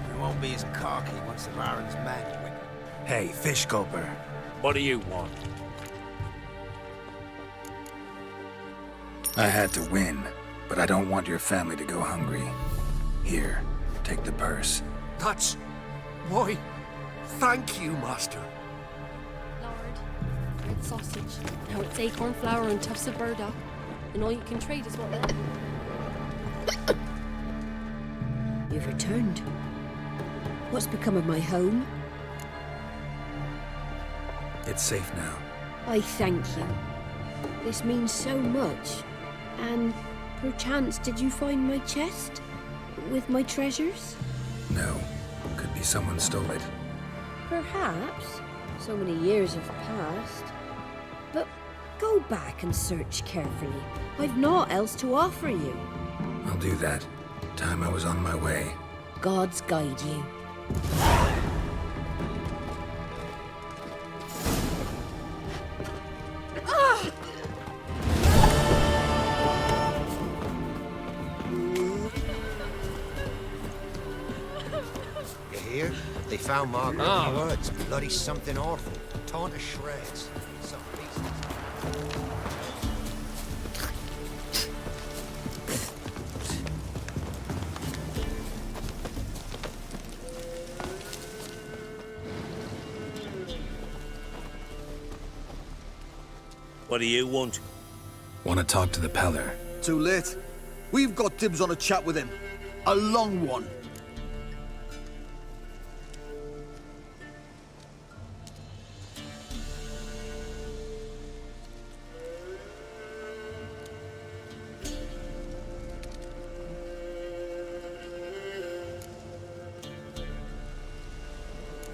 You won't be as cocky once the Baron's mad. Hey, Fish Gulper. What do you want? I had to win, but I don't want your family to go hungry. Here, take the purse. That's... why, thank you, master. Lord, red sausage. Now it's acorn flour and tufts of burdock. And all you can trade is what left. You've returned. What's become of my home? It's safe now. I thank you. This means so much. And perchance did you find my chest? With my treasures? No. Could be someone stole it. Perhaps. So many years have passed. But go back and search carefully. I've naught else to offer you. I'll do that. Time I was on my way. Gods guide you. They found Margaret in the woods. Bloody something awful. Torn to shreds. Some pieces. What do you want? Want to talk to the Peller. Too late. We've got dibs on a chat with him. A long one.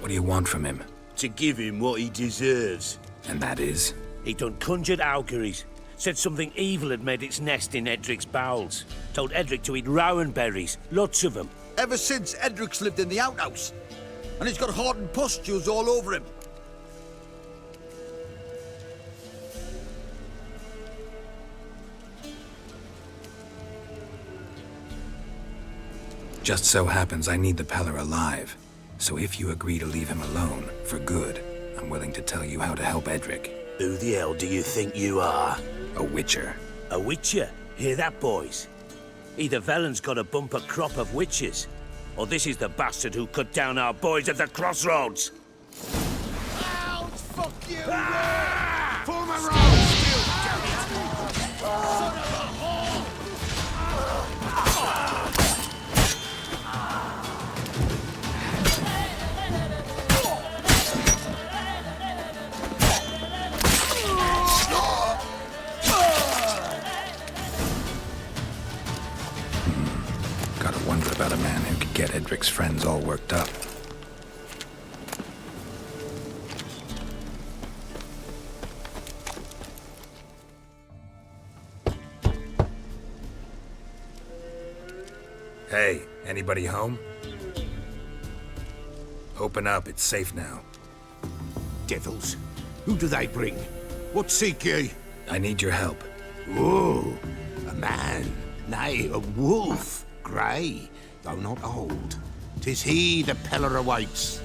What do you want from him? To give him what he deserves. And that is? He done conjured auguries. Said something evil had made its nest in Edric's bowels. Told Edric to eat rowan berries. Lots of them. Ever since Edric's lived in the outhouse. And he's got hardened pustules all over him. Just so happens I need the Peller alive. So if you agree to leave him alone, for good, I'm willing to tell you how to help Edric. Who the hell do you think you are? A witcher. A witcher? Hear that, boys? Either Velen's got a bumper crop of witches, or this is the bastard who cut down our boys at the crossroads. Ouch! Fuck you! Ah! Form a road! Son of a whore! Gotta wonder about a man who could get Edric's friends all worked up. Hey, anybody home? Open up, it's safe now. Devils, who do they bring? What seek ye? I need your help. Oh, a man, nay, a wolf, grey, though not old. 'Tis he the Peller awaits.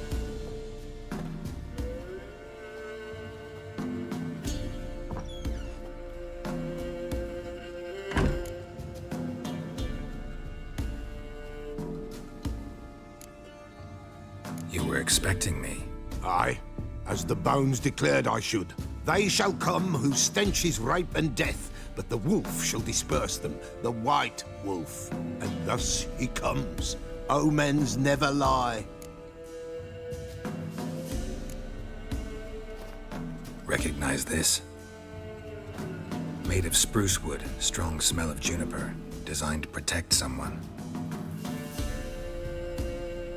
You were expecting me. Aye, as the bones declared I should. They shall come whose stench is rape and death, but the wolf shall disperse them, the white wolf. And thus he comes. Omens never lie. Recognize this? Made of spruce wood, strong smell of juniper, designed to protect someone.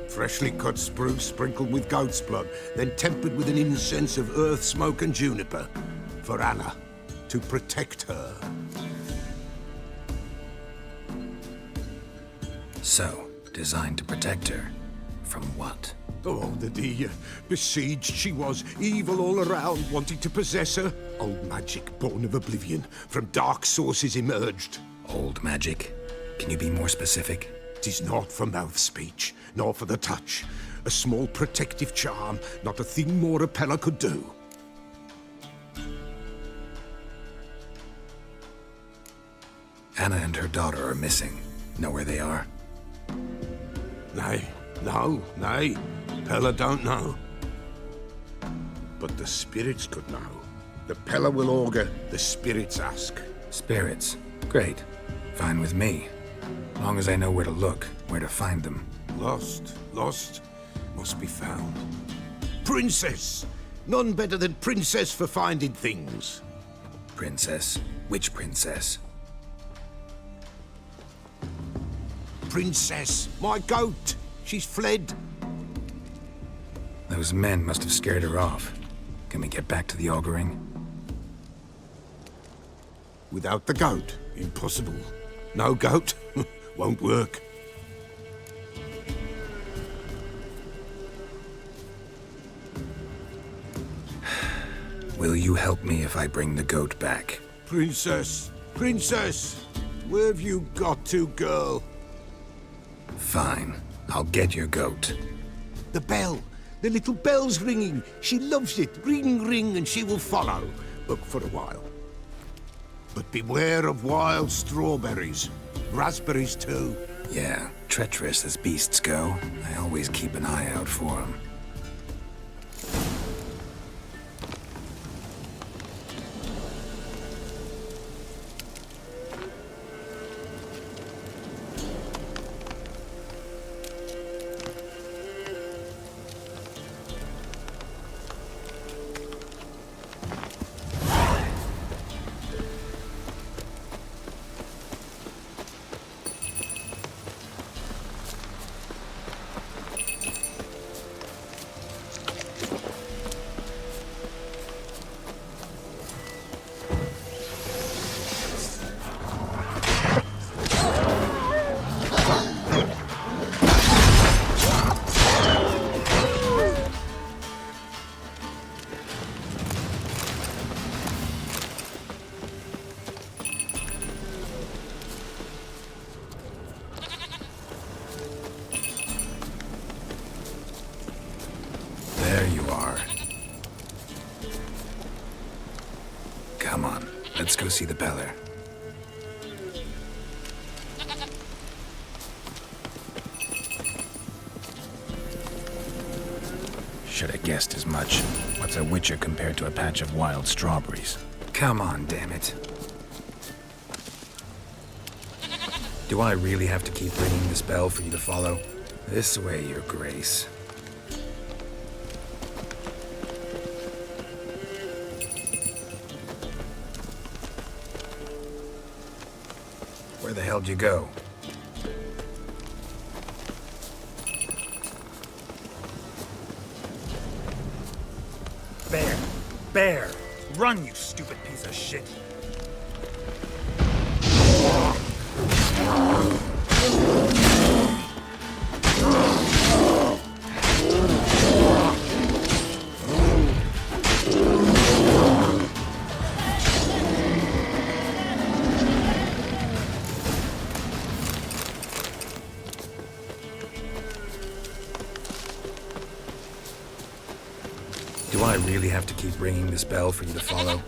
Freshly cut spruce sprinkled with goat's blood, then tempered with an incense of earth, smoke and juniper. For Anna, to protect her. So, designed to protect her. From what? Oh, the besieged she was, evil all around, wanting to possess her. Old magic born of oblivion, from dark sources emerged. Old magic? Can you be more specific? 'Tis not for mouth speech, nor for the touch. A small protective charm, not a thing more a Peller could do. Anna and her daughter are missing. Know where they are? Nay, nay. Peller don't know. But the spirits could know. The Peller will augur, the spirits ask. Spirits? Great. Fine with me. Long as I know where to look, where to find them. Lost, must be found. Princess! None better than Princess for finding things. Princess? Which princess? Princess, my goat! She's fled. Those men must have scared her off. Can we get back to the auguring? Without the goat, impossible. No goat, won't work. Will you help me if I bring the goat back? Princess, where have you got to, girl? Fine, I'll get your goat. The bell, the little bell's ringing. She loves it. Ring, ring, and she will follow. But for a while. But beware of wild strawberries. Raspberries, too. Yeah, treacherous as beasts go. I always keep an eye out for them. Come on, let's go see the Peller. Should have guessed as much. What's a witcher compared to a patch of wild strawberries? Come on, damn it. Do I really have to keep ringing this bell for you to follow? This way, Your Grace. Where the hell'd you go? Bear! Bear! Run, you stupid piece of shit! Do I really have to keep ringing this bell for you to follow?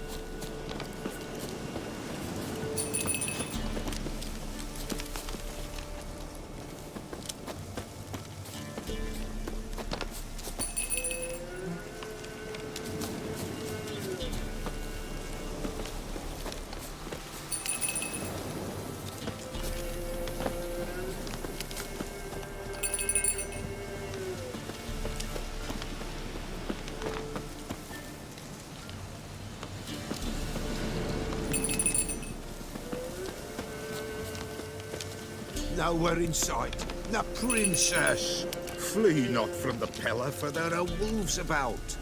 Nowhere in sight. The princess! Flee not from the Peller, for there are wolves about.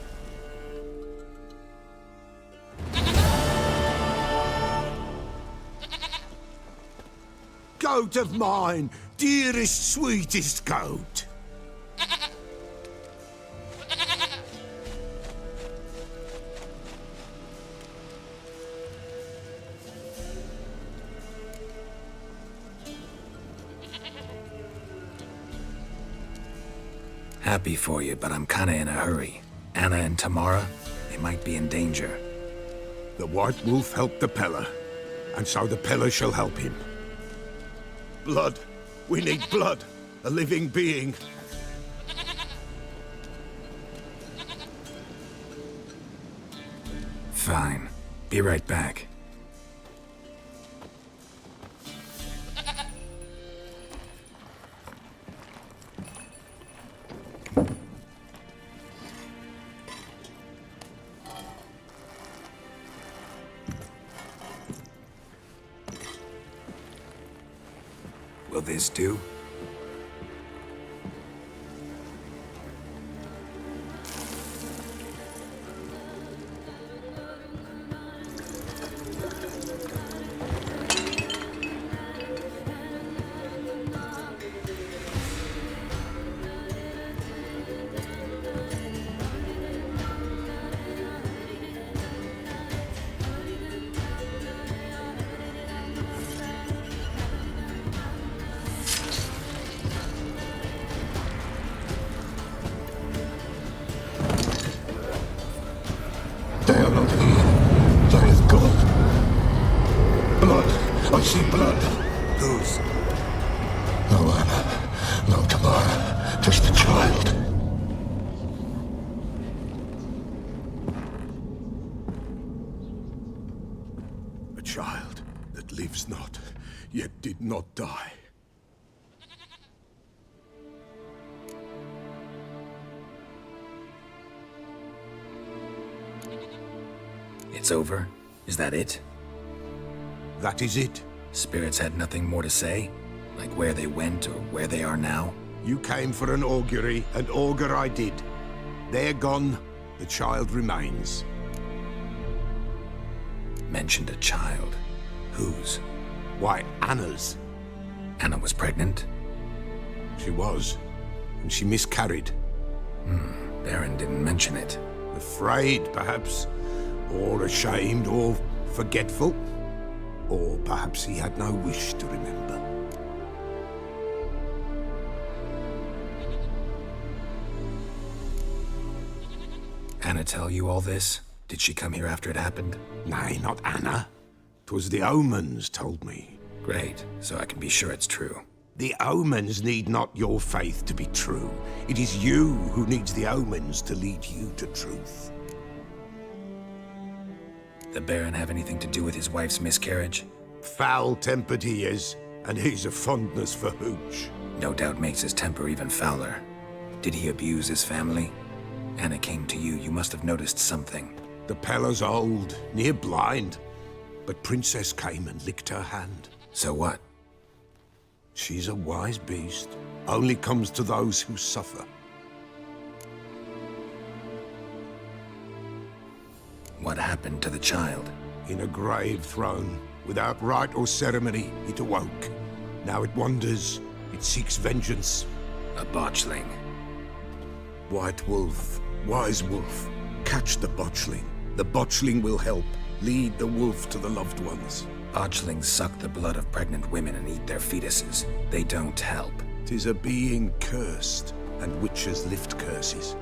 Goat of mine, dearest, sweetest goat. Happy for you, but I'm kinda in a hurry. Anna and Tamara, they might be in danger. The White Wolf helped the Peller, and so the Peller shall help him. Blood. We need blood. A living being. Fine. Be right back. Will this do? They are not here. There is God. Blood. I see blood. Whose? No Anna. No Tamara. Just a child. A child that lives not, yet did not die. It's over? Is that it? That is it. Spirits had nothing more to say? Like where they went or where they are now? You came for an augury, and augur I did. They're gone, the child remains. Mentioned a child. Whose? Why, Anna's. Anna was pregnant? She was, and she miscarried. Baron didn't mention it. Afraid, perhaps, or ashamed, or forgetful. Or perhaps he had no wish to remember. Anna tell you all this? Did she come here after it happened? Nay, not Anna. 'Twas the omens told me. Great, so I can be sure it's true. The omens need not your faith to be true. It is you who needs the omens to lead you to truth. The Baron have anything to do with his wife's miscarriage? Foul-tempered he is, and he's a fondness for hooch. No doubt makes his temper even fouler. Did he abuse his family? Anna came to you, you must have noticed something. The Pella's old, near blind, but Princess came and licked her hand. So what? She's a wise beast, only comes to those who suffer. What happened to the child? In a grave thrown, without rite or ceremony, it awoke. Now it wanders, it seeks vengeance. A botchling. White wolf, wise wolf, catch the botchling. The botchling will help, lead the wolf to the loved ones. Botchlings suck the blood of pregnant women and eat their fetuses. They don't help. 'Tis a being cursed, and witches lift curses.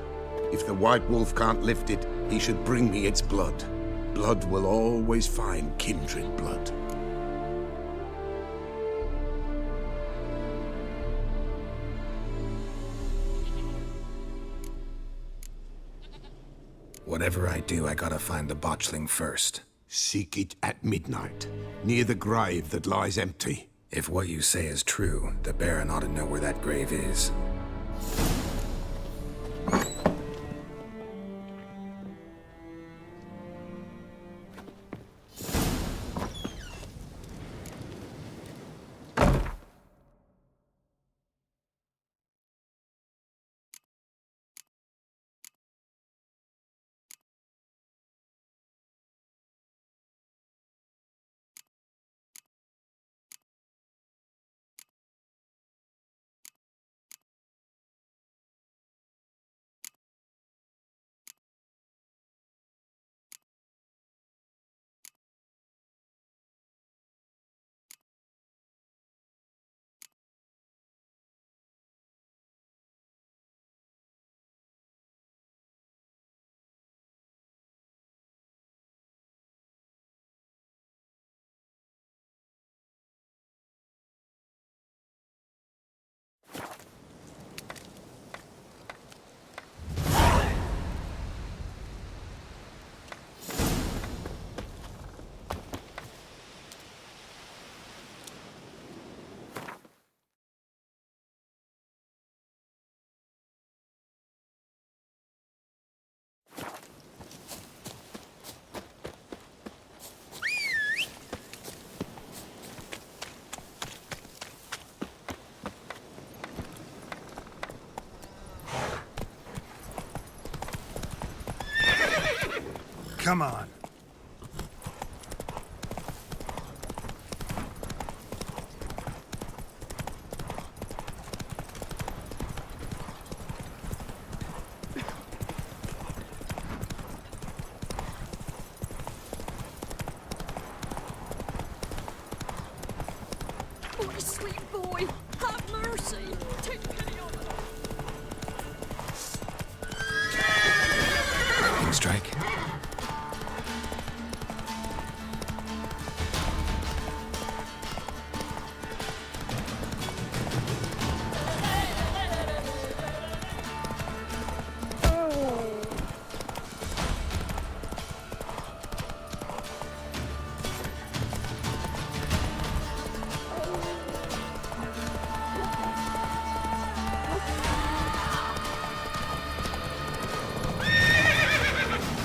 If the white wolf can't lift it, he should bring me its blood. Blood will always find kindred blood. Whatever I do, I gotta find the botchling first. Seek it at midnight, near the grave that lies empty. If what you say is true, the Baron ought to know where that grave is. Come on. My sweet boy, have mercy. Take pity on us. Lightning strike?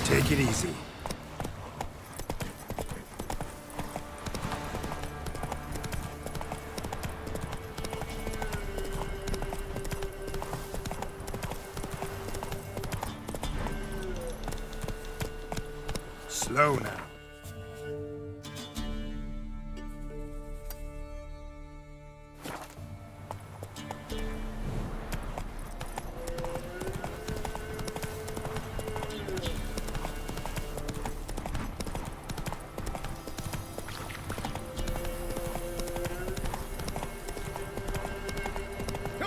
Take it easy. Slow now.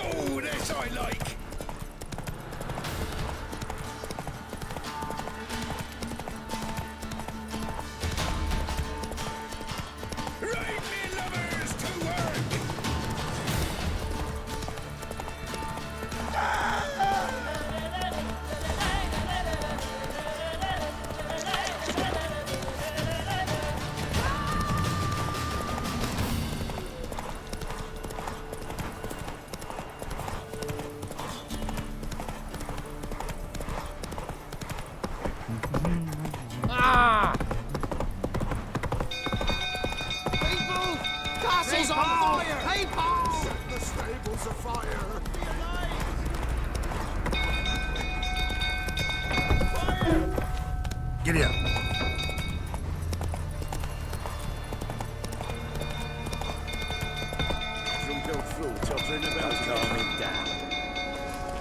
Oh, this I like. tottering about. Calm him down.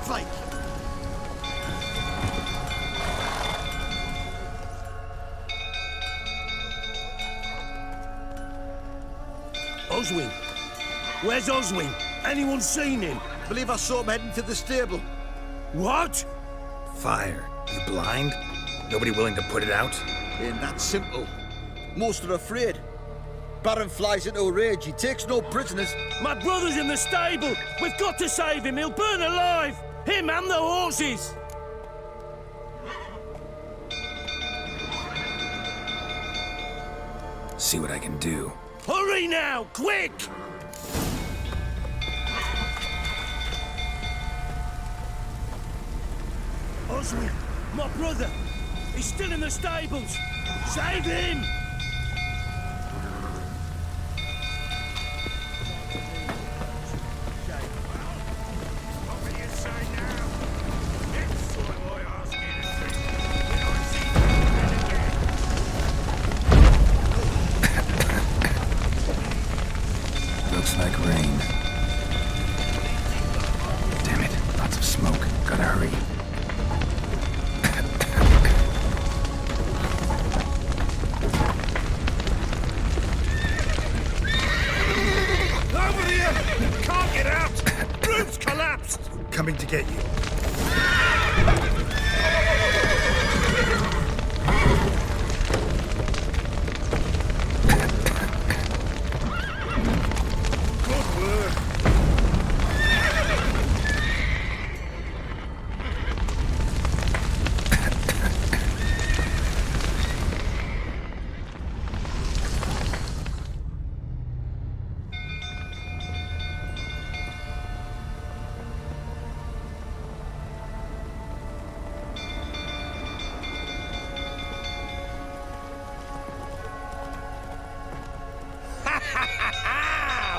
Fake! Oswin! Where's Oswin? Anyone seen him? Believe I saw him heading to the stable. What? Fire. You blind? Nobody willing to put it out? Ain't that simple. Most are afraid. Baron flies into a rage. He takes no prisoners. My brother's in the stable! We've got to save him! He'll burn alive! Him and the horses! See what I can do. Hurry now! Quick! Oswin! My brother! He's still in the stables! Save him! Looks like rain. Damn it, lots of smoke. Gotta hurry. Over here! Can't get out! Roof's collapsed! Coming to get you.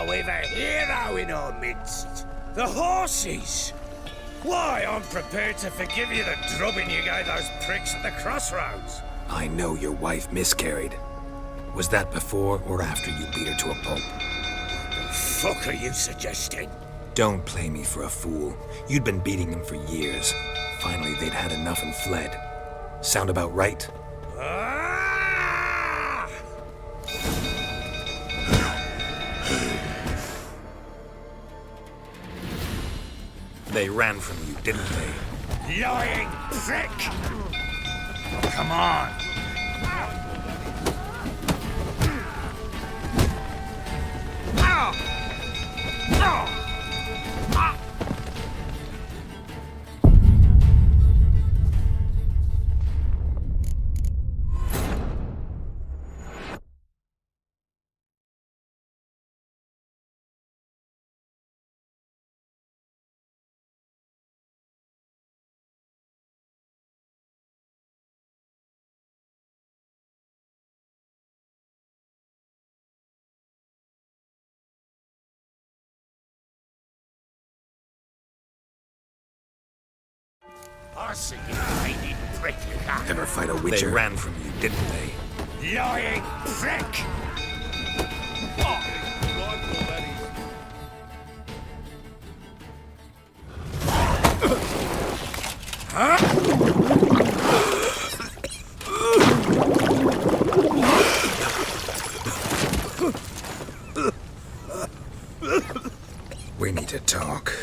We've a hero in our midst. The horses! Why, I'm prepared to forgive you the drubbing you gave those pricks at the crossroads. I know your wife miscarried. Was that before or after you beat her to a pulp? What the fuck are you suggesting? Don't play me for a fool. You'd been beating them for years. Finally, they'd had enough and fled. Sound about right? They ran from you, didn't they? Lying prick! Oh, come on! I see you hated prick. Never fight a witcher. They ran from you, didn't they? Lying prick! We need to talk.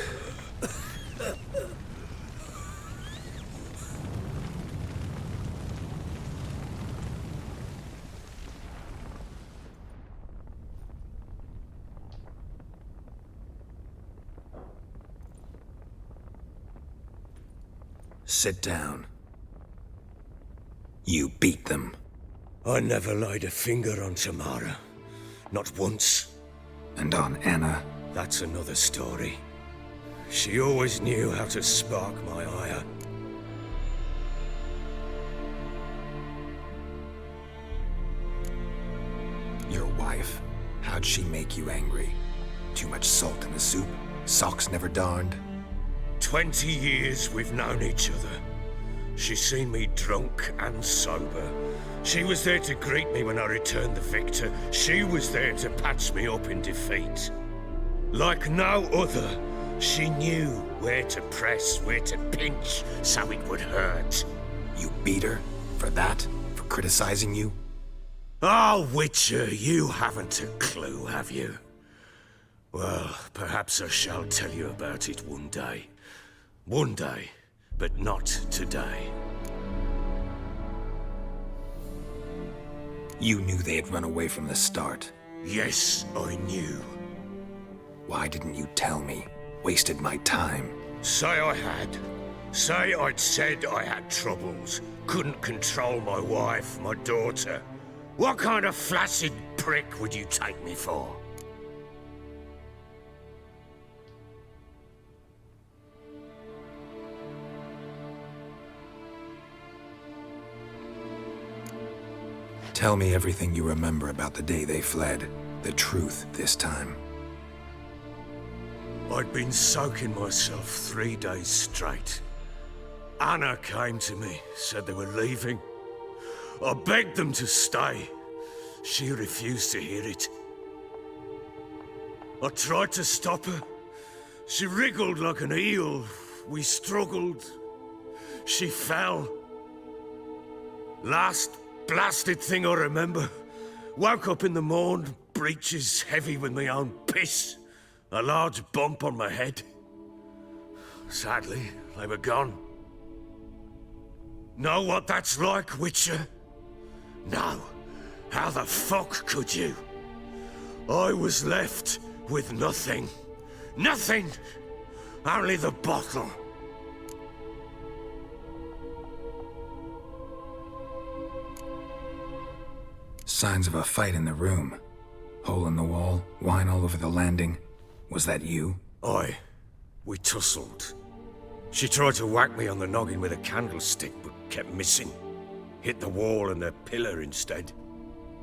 Sit down. You beat them. I never laid a finger on Tamara. Not once. And on Anna? That's another story. She always knew how to spark my ire. Your wife? How'd she make you angry? Too much salt in the soup? Socks never darned? 20 years we've known each other. She's seen me drunk and sober. She was there to greet me when I returned the victor. She was there to patch me up in defeat. Like no other, she knew where to press, where to pinch, so it would hurt. You beat her? For that? For criticizing you? Oh, Witcher, you haven't a clue, have you? Well, perhaps I shall tell you about it one day. One day, but not today. You knew they had run away from the start. Yes, I knew. Why didn't you tell me? Wasted my time. Say I had. Say I'd said I had troubles. Couldn't control my wife, my daughter. What kind of flaccid prick would you take me for? Tell me everything you remember about the day they fled. The truth this time. I'd been soaking myself 3 days straight. Anna came to me, said they were leaving. I begged them to stay. She refused to hear it. I tried to stop her. She wriggled like an eel. We struggled. She fell. Last blasted thing I remember. Woke up in the morn, breeches heavy with my own piss. A large bump on my head. Sadly, they were gone. Know what that's like, Witcher? No. How the fuck could you? I was left with nothing. Nothing! Only the bottle. Signs of a fight in the room. Hole in the wall, wine all over the landing. Was that you? Aye. We tussled. She tried to whack me on the noggin with a candlestick, but kept missing. Hit the wall and the pillar instead.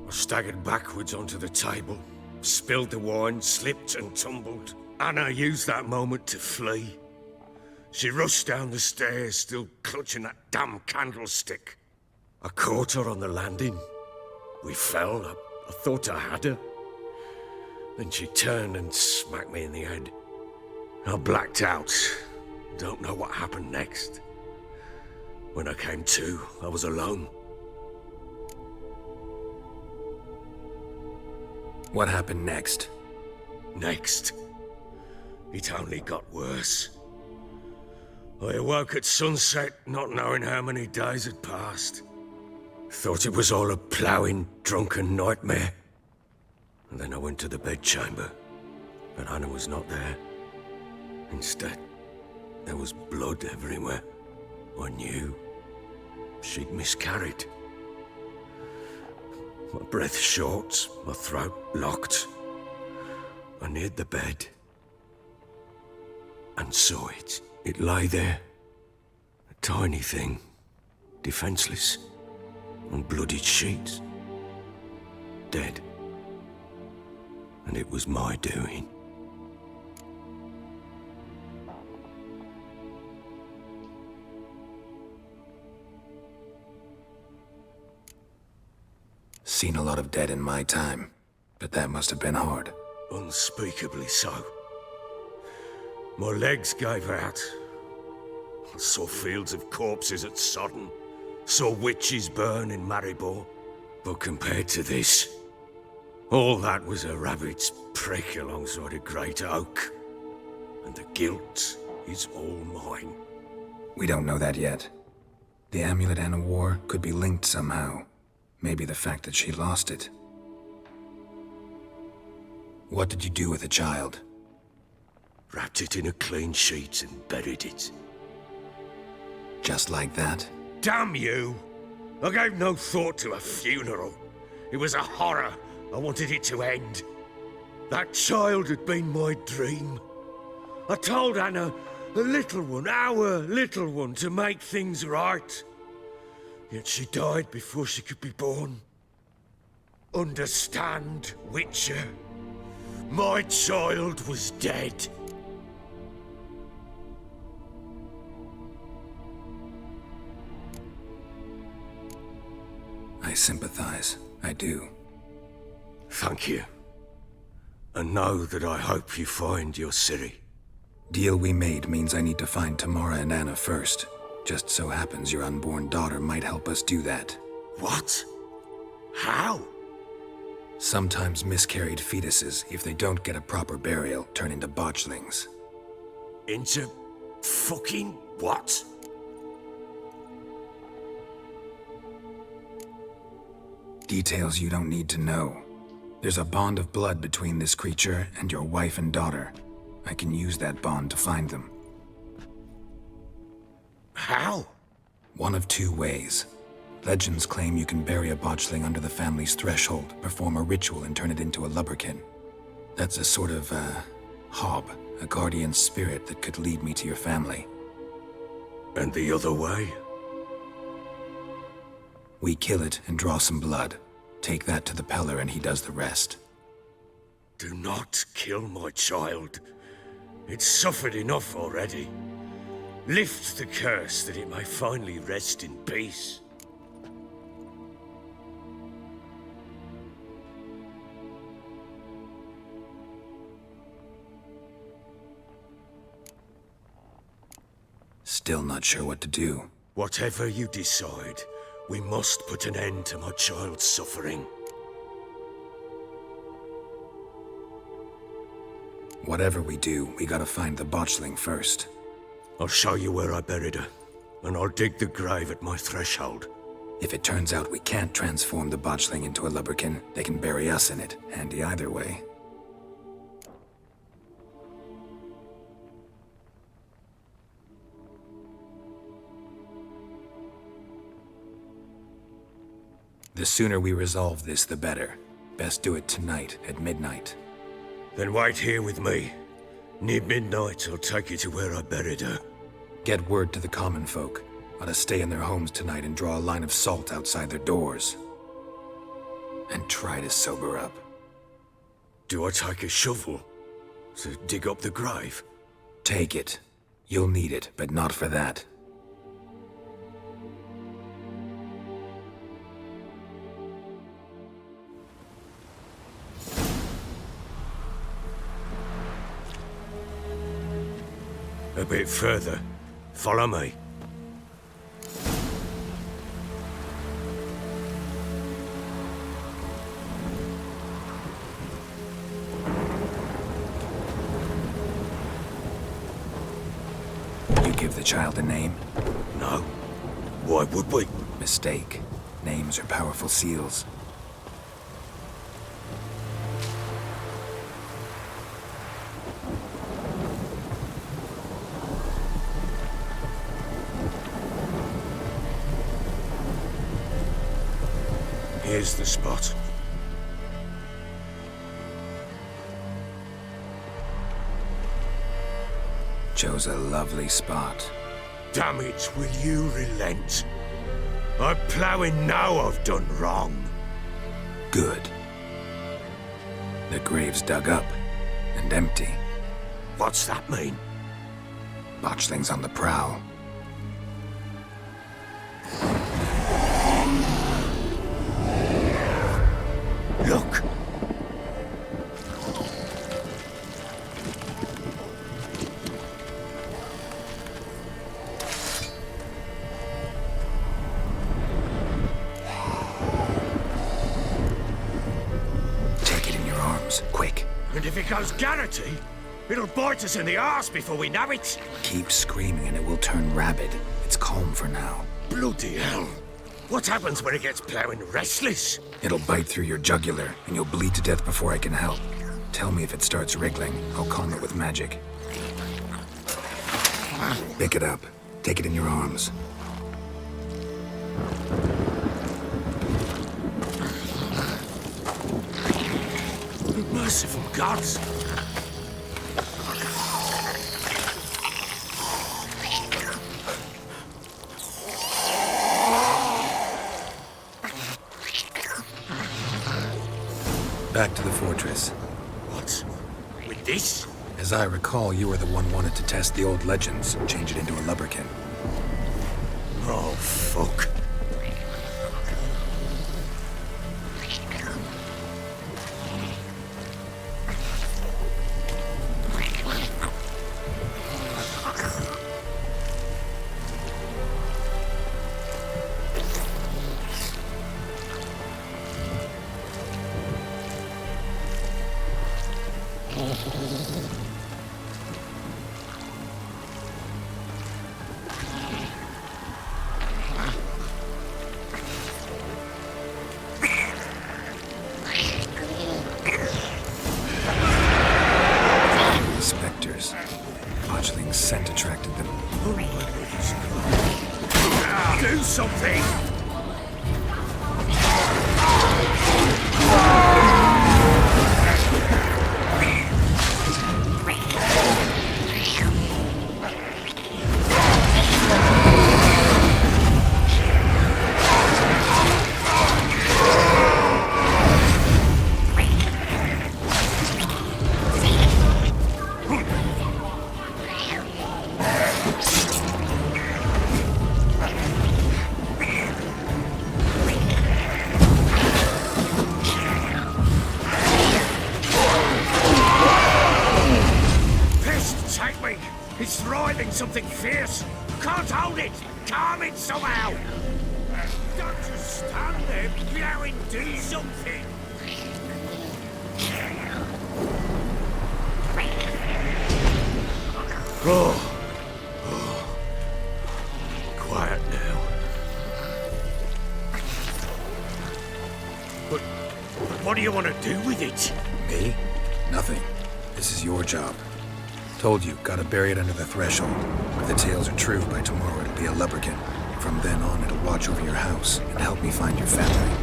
I staggered backwards onto the table, spilled the wine, slipped and tumbled. Anna used that moment to flee. She rushed down the stairs, still clutching that damn candlestick. I caught her on the landing. We fell. I thought I had her. Then she turned and smacked me in the head. I blacked out. Don't know what happened next. When I came to, I was alone. What happened next? Next? It only got worse. I awoke at sunset, not knowing how many days had passed. Thought it was all a ploughing, drunken nightmare. And then I went to the bedchamber, but Anna was not there. Instead, there was blood everywhere. I knew she'd miscarried. My breath short, my throat locked. I neared the bed and saw it. It lay there, a tiny thing, defenseless, on bloodied sheets, dead. And it was my doing. Seen a lot of dead in my time, but that must have been hard. Unspeakably so. My legs gave out. I saw fields of corpses at Sodden. Saw witches burn in Maribor. But compared to this, all that was a rabbit's prick alongside a great oak. And the guilt is all mine. We don't know that yet. The amulet Anna wore could be linked somehow. Maybe the fact that she lost it. What did you do with the child? Wrapped it in a clean sheet and buried it. Just like that? Damn you! I gave no thought to a funeral. It was a horror. I wanted it to end. That child had been my dream. I told Anna, the little one, our little one, to make things right. Yet she died before she could be born. Understand, Witcher? My child was dead. I sympathize. I do. Thank you. And know that I hope you find your Ciri. Deal we made means I need to find Tamara and Anna first. Just so happens your unborn daughter might help us do that. What? How? Sometimes miscarried fetuses, if they don't get a proper burial, turn into botchlings. Into fucking what? Details you don't need to know. There's a bond of blood between this creature and your wife and daughter. I can use that bond to find them. How? One of two ways. Legends claim you can bury a botchling under the family's threshold, perform a ritual and turn it into a lubberkin. That's a sort of, hob, a guardian spirit that could lead me to your family. And the other way? We kill it and draw some blood. Take that to the Peller and he does the rest. Do not kill my child. It's suffered enough already. Lift the curse that it may finally rest in peace. Still not sure what to do. Whatever you decide, we must put an end to my child's suffering. Whatever we do, we gotta find the botchling first. I'll show you where I buried her, and I'll dig the grave at my threshold. If it turns out we can't transform the botchling into a lubberkin, they can bury us in it. Handy either way. The sooner we resolve this, the better. Best do it tonight, at midnight. Then wait here with me. Near midnight, I'll take you to where I buried her. Get word to the common folk. Ought to stay in their homes tonight and draw a line of salt outside their doors. And try to sober up. Do I take a shovel to dig up the grave? Take it. You'll need it, but not for that. A bit further. Follow me. You give the child a name? No. Why would we? Mistake. Names are powerful seals. Here's the spot. Chose a lovely spot. Damn it, will you relent? I'm ploughing now I've done wrong. Good. The grave's dug up and empty. What's that mean? Botchling's on the prowl. Look! Take it in your arms, quick. And if it goes Garrity, it'll bite us in the arse before we know it. Keep screaming and it will turn rabid. It's calm for now. Bloody hell! What happens when it gets ploughing restless? It'll bite through your jugular, and you'll bleed to death before I can help. Tell me if it starts wriggling. I'll calm it with magic. Pick it up. Take it in your arms. Merciful gods! Back to the fortress. What? With this? As I recall, you were the one wanted to test the old legends, change it into a lubberkin. Oh, fuck. Spectres. Botchling's scent attracted them. Do something! It's writhing something fierce. Can't hold it. Calm it somehow. Don't just stand there blowing. Do something. Oh. Quiet now. But what do you want to do with it? Me? Nothing. This is your job. Told you, gotta bury it under the threshold. If the tales are true, by tomorrow it'll be a lubberkin. From then on, it'll watch over your house and help me find your family.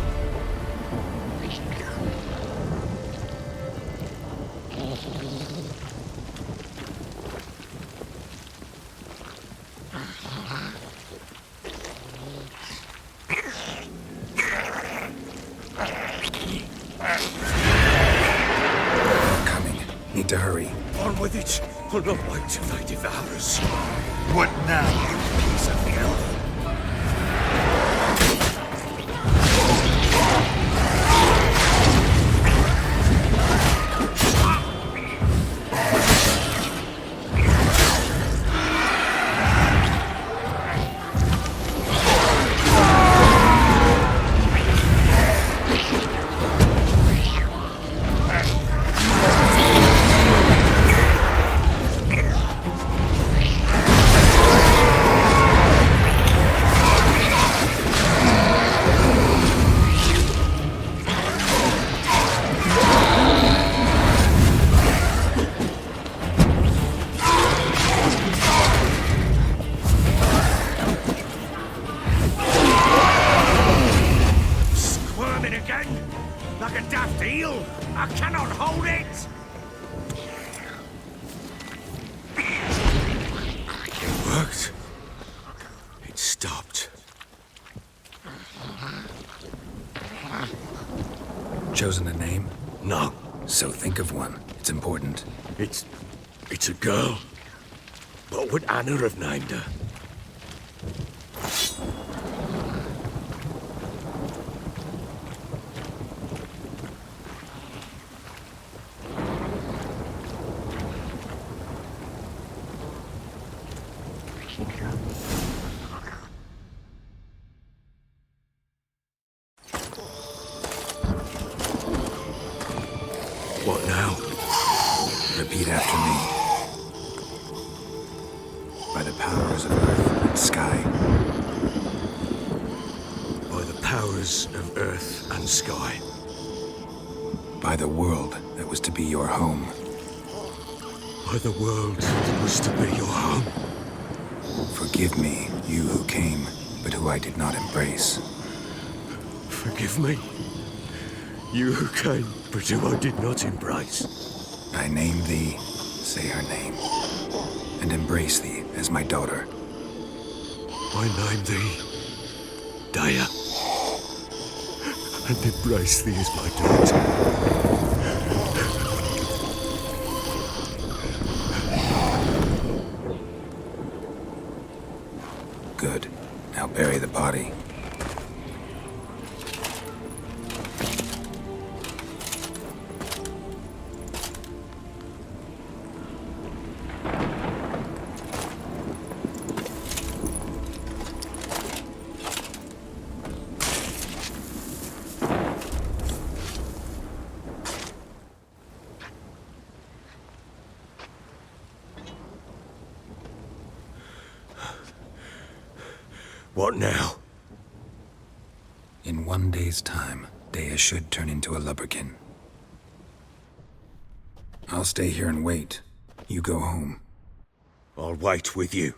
Coming. Need to hurry. On with it. I'll not wait till they devour us. What now, you piece of filth? Like a daft eel! I cannot hold it! It worked. It stopped. Chosen a name? No. So think of one. It's important. It's a girl. What would Anna have named her? What now? Repeat after me. By the powers of earth and sky. By the powers of earth and sky. By the world that was to be your home. By the world that was to be your home. Forgive me, you who came, but who I did not embrace. Forgive me, you who came, but who I did not embrace. I name thee, say her name, and embrace thee as my daughter. I name thee, Daya, and embrace thee as my daughter. Good. Now bury the body. What now? In 1 day's time, Dea should turn into a lubberkin. I'll stay here and wait. You go home. I'll wait with you.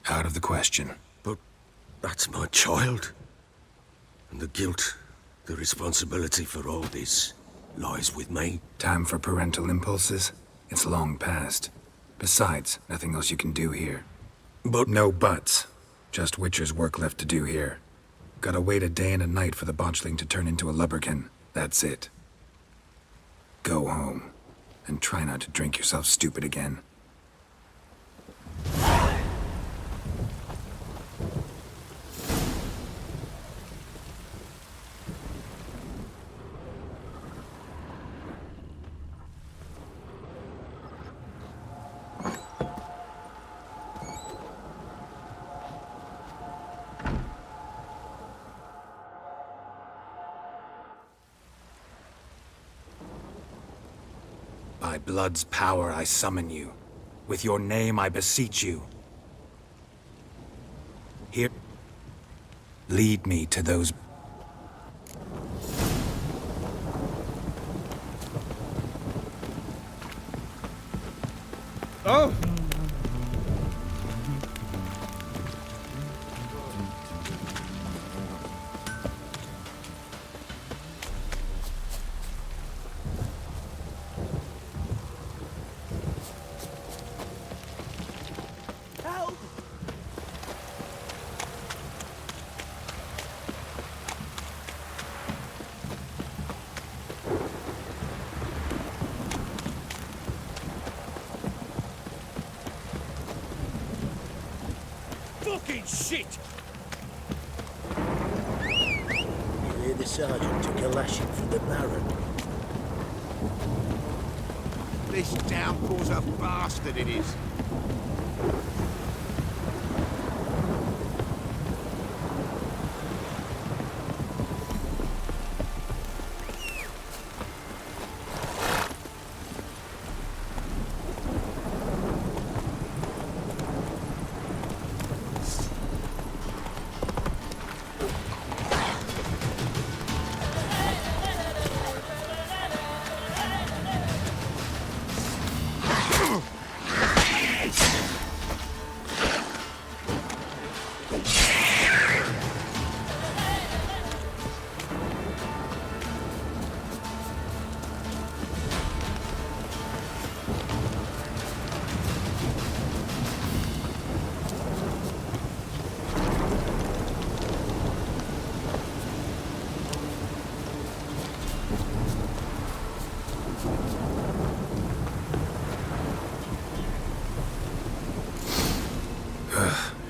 Out of the question. But that's my child. And the guilt, the responsibility for all this lies with me. Time for parental impulses? It's long past. Besides, nothing else you can do here. But... No buts. Just Witcher's work left to do here. Gotta wait a day and a night for the botchling to turn into a lubberkin. That's it. Go home. And try not to drink yourself stupid again. By blood's power I summon you. With your name I beseech you. Here... Lead me to those... Oh! Fucking shit! You hear the sergeant took a lashing from the Baron. This downpour's a bastard, it is.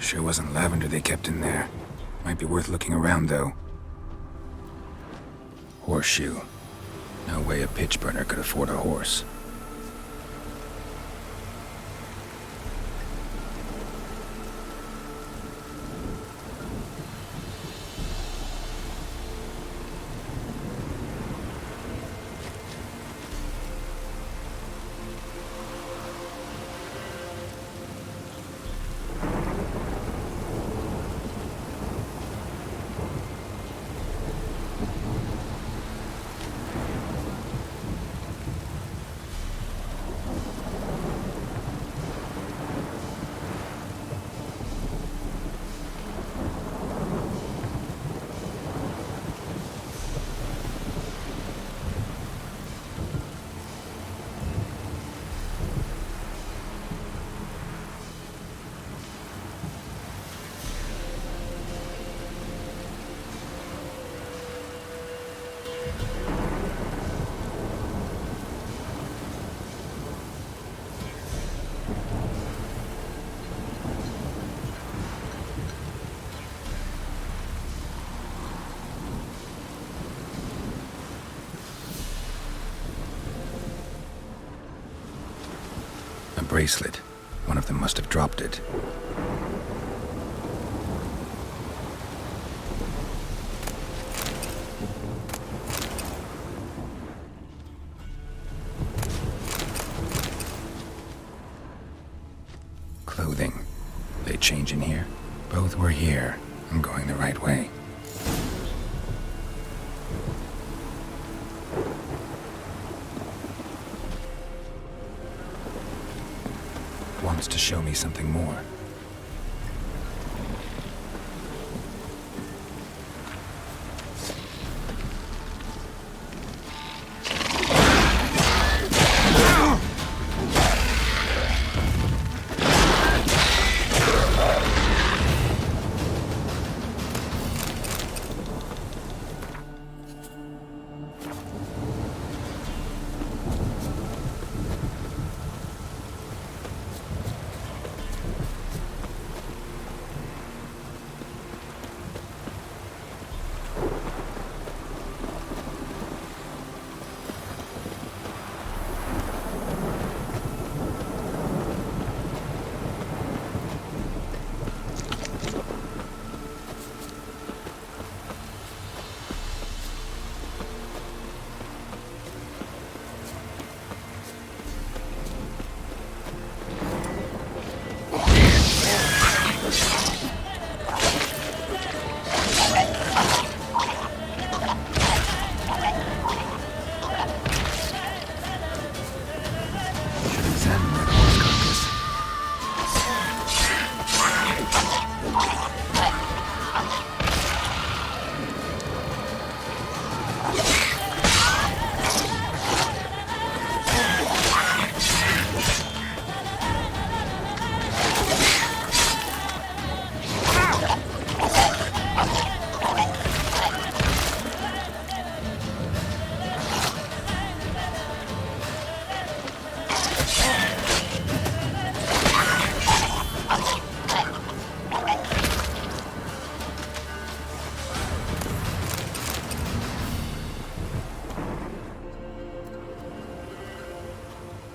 Sure wasn't lavender they kept in there. Might be worth looking around, though. Horseshoe. No way a pitch burner could afford a horse. Bracelet. One of them must have dropped it. Clothing. They change in here? Both were here. I'm going the right way. Wants to show me something more.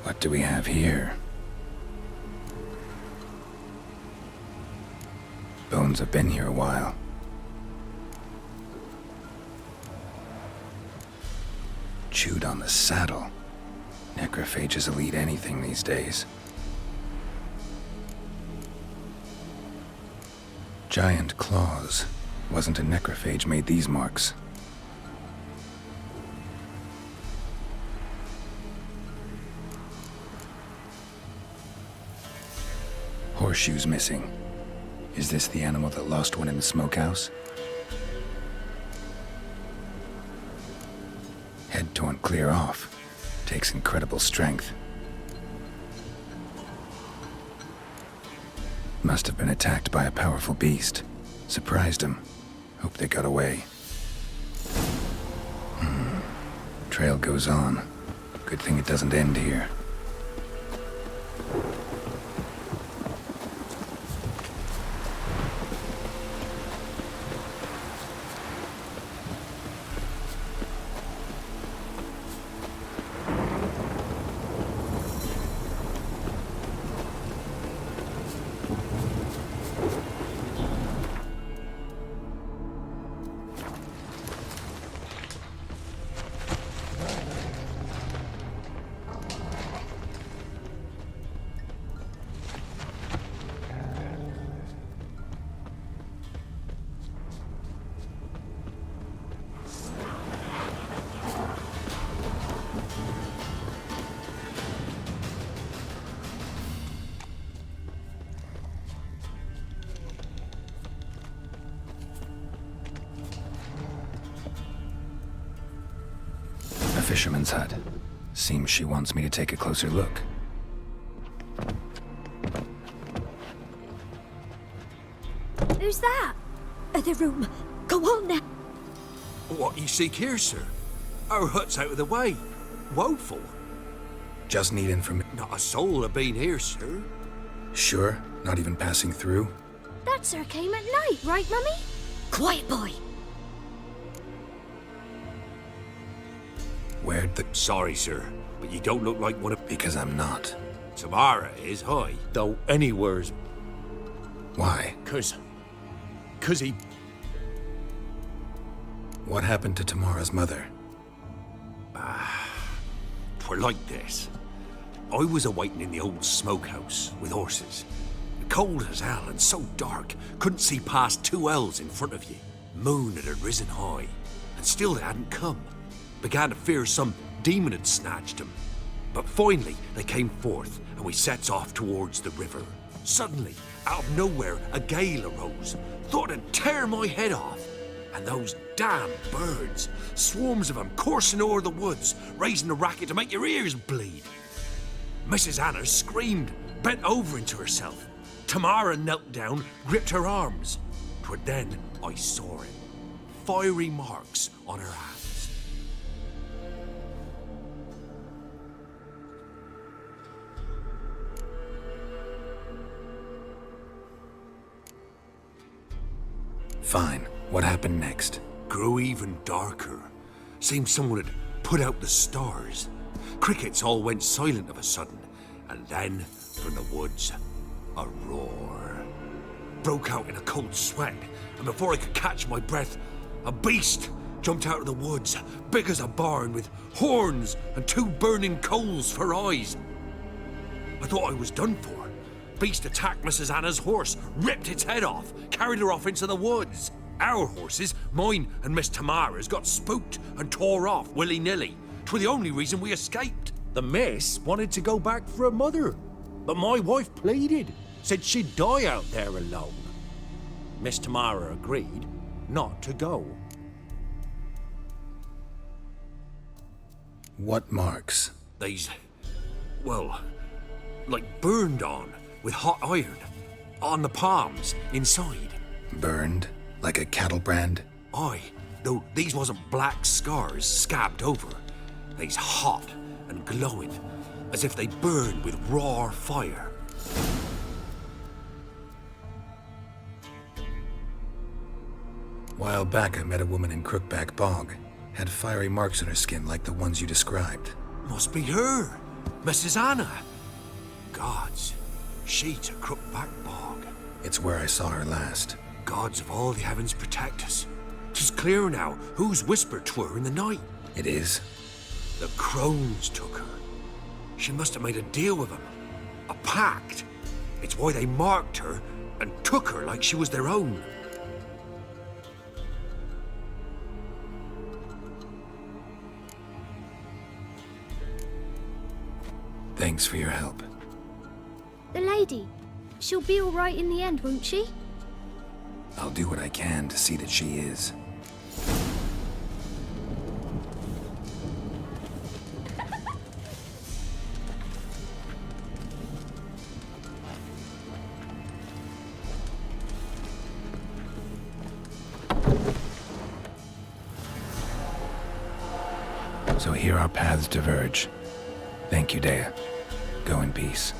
What do we have here? Bones have been here a while. Chewed on the saddle. Necrophages will eat anything these days. Giant claws. Wasn't a necrophage made these marks. Horseshoes missing. Is this the animal that lost one in the smokehouse? Head torn clear off. Takes incredible strength. Must have been attacked by a powerful beast. Surprised him. Hope they got away. Trail goes on. Good thing it doesn't end here. Fisherman's hut. Seems she wants me to take a closer look. Who's that? The room. Go on now. What you seek here, sir? Our hut's out of the way. Woeful. Just need information. Not a soul have been here, sir. Sure? Not even passing through? That sir came at night, right, Mummy? Quiet, boy. Where'd the... Sorry, sir, but you don't look like one of... Because I'm not. Tamara is, hi. Though anywhere's... Why? 'Cause he... What happened to Tamara's mother? Twere like this. I was a-waiting in the old smokehouse with horses. Cold as hell and so dark, couldn't see past 2 ells in front of you. Moon had risen high, and still they hadn't come. Began to fear some demon had snatched them. But finally they came forth, and we sets off towards the river. Suddenly, out of nowhere, a gale arose. Thought it'd tear my head off. And those damn birds, swarms of them coursing o'er the woods, raising a racket to make your ears bleed. Mrs. Anna screamed, bent over into herself. Tamara knelt down, gripped her arms. 'Twere then I saw it. Fiery marks on her hands. Fine. What happened next? Grew even darker. Seemed someone had put out the stars. Crickets all went silent of a sudden, and then, from the woods, a roar. Broke out in a cold sweat, and before I could catch my breath, a beast jumped out of the woods, big as a barn, with horns and 2 burning coals for eyes. I thought I was done for. Beast attacked Mrs. Anna's horse, ripped its head off, carried her off into the woods. Our horses, mine and Miss Tamara's, got spooked and tore off willy-nilly. 'Twere the only reason we escaped. The miss wanted to go back for her mother, but my wife pleaded, said she'd die out there alone. Miss Tamara agreed not to go. What marks? They's, well, like burned on with hot iron. On the palms, inside. Burned? Like a cattle brand? Aye, though these wasn't black scars scabbed over. They's hot and glowing, as if they burned with raw fire. While back, I met a woman in Crookback Bog. Had fiery marks on her skin like the ones you described. Must be her, Mrs. Anna. Gods, she's a Crookback Bog. It's where I saw her last. Gods of all the heavens protect us. 'Tis clear now who's whispered to her in the night. It is? The crones took her. She must have made a deal with them. A pact. It's why they marked her and took her like she was their own. Thanks for your help. The lady, she'll be all right in the end, won't she? I'll do what I can to see that she is. So here our paths diverge. Thank you, Dea. Go in peace.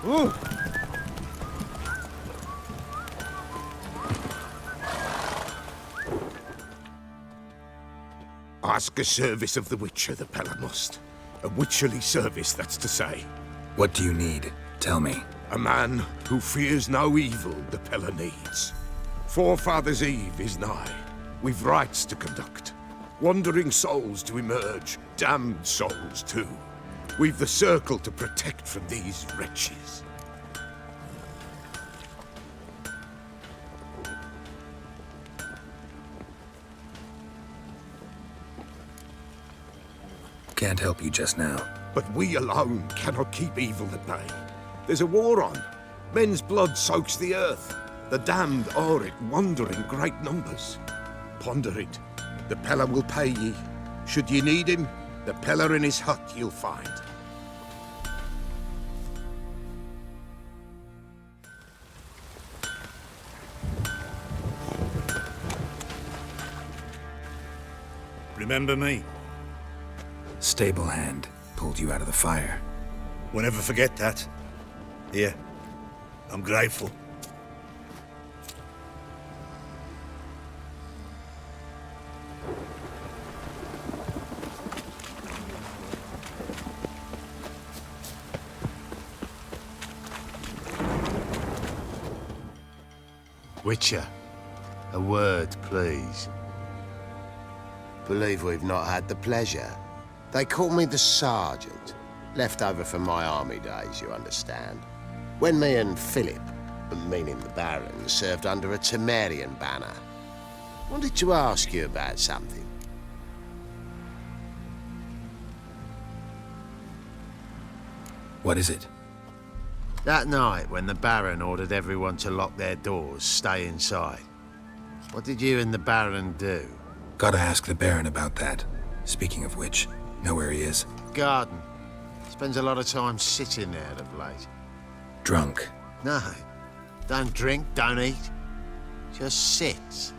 Ooh. Ask a service of the Witcher, the Pella must. A witcherly service, that's to say. What do you need? Tell me. A man who fears no evil the Pella needs. Forefathers' Eve is nigh. We've rites to conduct. Wandering souls to emerge, damned souls too. We've the circle to protect from these wretches. Can't help you just now. But we alone cannot keep evil at bay. There's a war on. Men's blood soaks the earth. The damned o'er it wander in great numbers. Ponder it. The Pella will pay ye. Should ye need him, the Pella in his hut you'll find. Remember me? Stable hand pulled you out of the fire. We'll never forget that. Here, I'm grateful. Witcher, a word, please. Believe we've not had the pleasure. They call me the Sergeant. Left over from my army days, you understand. When me and Philip, meaning the Baron, served under a Temerian banner. Wanted to ask you about something. What is it? That night, when the Baron ordered everyone to lock their doors, stay inside. What did you and the Baron do? Gotta ask the Baron about that. Speaking of which, know where he is? Garden. Spends a lot of time sitting there of late. Drunk? No. Don't drink, don't eat. Just sits.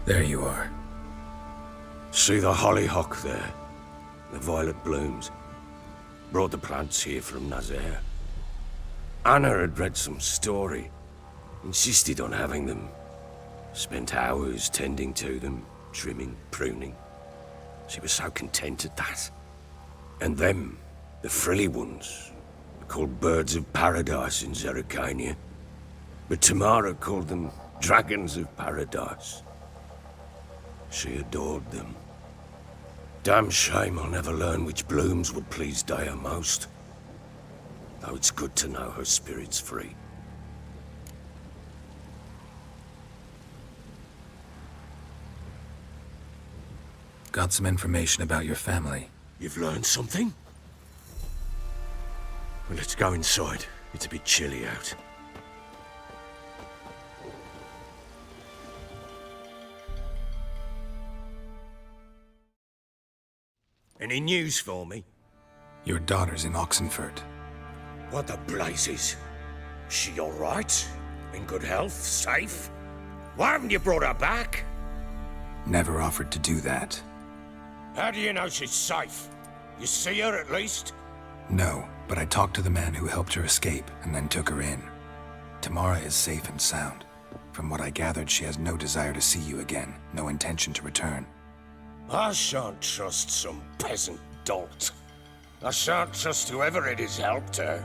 There you are. See the hollyhock there? The violet blooms. Brought the plants here from Nazaire. Anna had read some story. Insisted on having them. Spent hours tending to them, trimming, pruning. She was so content at that. And them, the frilly ones, called birds of paradise in Zerrikania. But Tamara called them dragons of paradise. She adored them. Damn shame I'll never learn which blooms would please Daya most. Though it's good to know her spirit's free. Got some information about your family. You've learned something? Well, let's go inside. It's a bit chilly out. Any news for me? Your daughter's in Oxenfurt. What the blazes? She all right? In good health? Safe? Why haven't you brought her back? Never offered to do that. How do you know she's safe? You see her at least? No, but I talked to the man who helped her escape and then took her in. Tamara is safe and sound. From what I gathered, she has no desire to see you again, no intention to return. I shan't trust some peasant dolt. I shan't trust whoever it is helped her.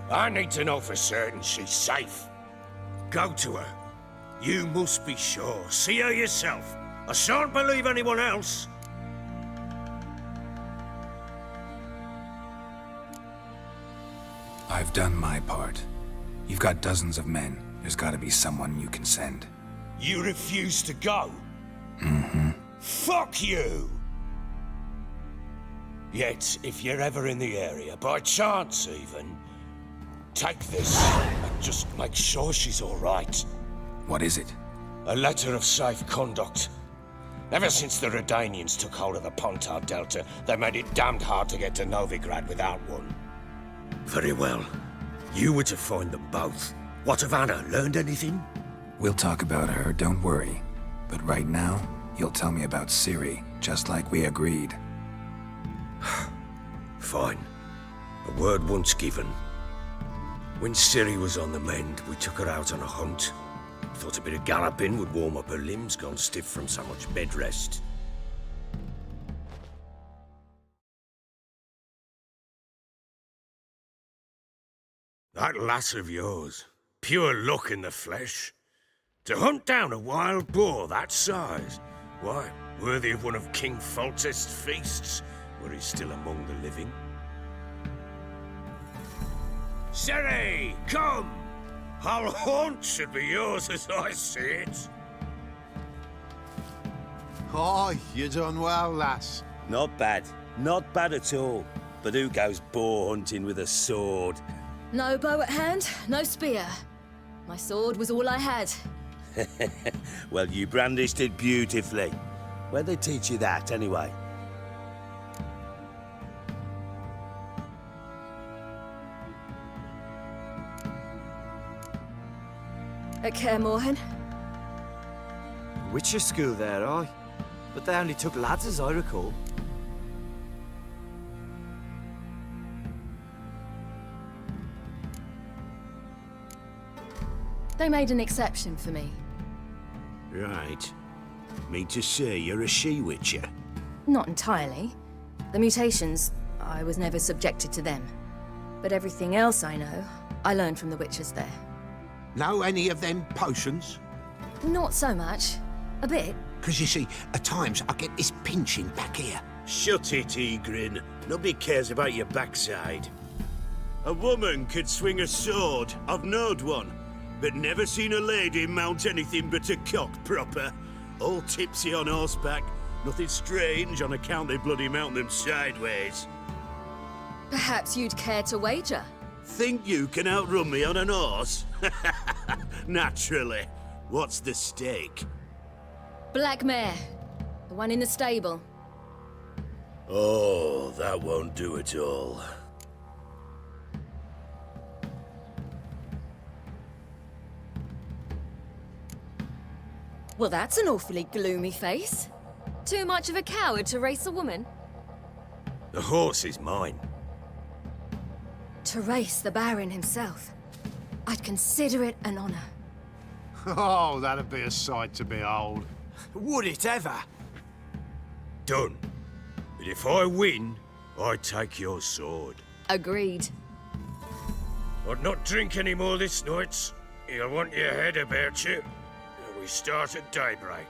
I need to know for certain she's safe. Go to her. You must be sure. See her yourself. I shan't believe anyone else. I've done my part. You've got dozens of men. There's gotta be someone you can send. You refuse to go? Mm-hmm. Fuck you! Yet, if you're ever in the area, by chance even, take this and just make sure she's all right. What is it? A letter of safe conduct. Ever since the Redanians took hold of the Pontar Delta, they made it damned hard to get to Novigrad without one. Very well. You were to find them both. What of Anna? Learned anything? We'll talk about her, don't worry. But right now, you'll tell me about Ciri. just like we agreed. Fine. A word once given. When Ciri was on the mend, we took her out on a hunt. Thought a bit of galloping would warm up her limbs, gone stiff from so much bed rest. That lass of yours, pure luck in the flesh. To hunt down a wild boar that size, why, worthy of one of King Foltest's feasts, were he still among the living. Ciri, come! Our haunt should be yours as I see it. Aye, you done well, lass. Not bad. Not bad at all. But who goes boar hunting with a sword? No bow at hand, no spear. My sword was all I had. Well, you brandished it beautifully. Where'd they teach you that, anyway? At Kaer Morhen. Witcher school there, aye. But they only took lads, as I recall. They made an exception for me. Right. Mean to say you're a she-witcher? Not entirely. The mutations, I was never subjected to them. But everything else I know, I learned from the witches there. Know any of them potions? Not so much. A bit. Because you see, at times I get this pinching back here. Shut it, Egrin. Nobody cares about your backside. A woman could swing a sword. I've knowed one. But never seen a lady mount anything but a cock proper. All tipsy on horseback. Nothing strange on account they bloody mount them sideways. Perhaps you'd care to wager? Think you can outrun me on an horse? Naturally. What's the stake? Black mare. The one in the stable. Oh, that won't do at all. Well, that's an awfully gloomy face. Too much of a coward to race a woman? The horse is mine. To race the Baron himself. I'd consider it an honor. Oh, that'd be a sight to behold. Would it ever? Done. But if I win, I take your sword. Agreed. I'd not drink any more this night. You'll want your head about you. We start at daybreak.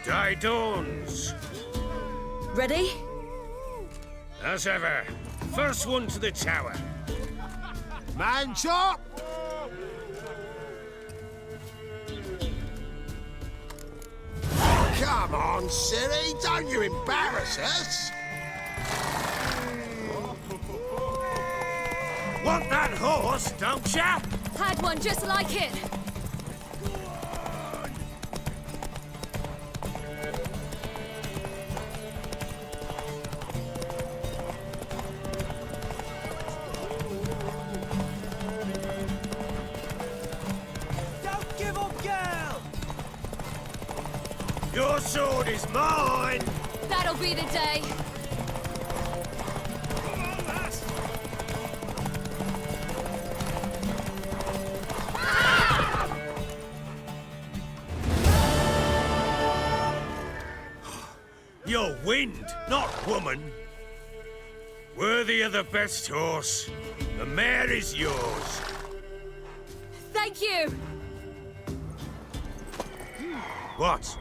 Day dawns. Ready? As ever. First one to the tower. Man chop! Come on, Ciri, don't you embarrass us! Want that horse, don't ya? Had one just like it. Your sword is mine! That'll be the day. You're wind, not woman. Worthy of the best horse. The mare is yours. Thank you. What?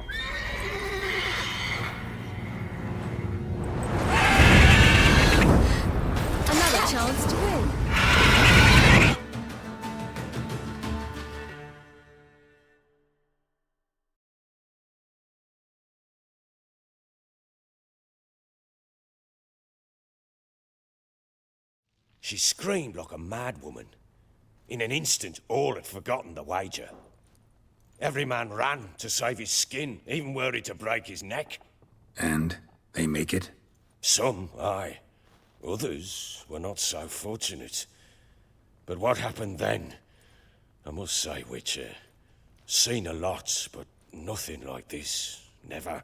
Another chance to win. She screamed like a mad woman. In an instant, all had forgotten the wager. Every man ran to save his skin, even worried to break his neck. And they make it? Some, aye. Others were not so fortunate. But what happened then? I must say, Witcher, seen a lot, but nothing like this. Never.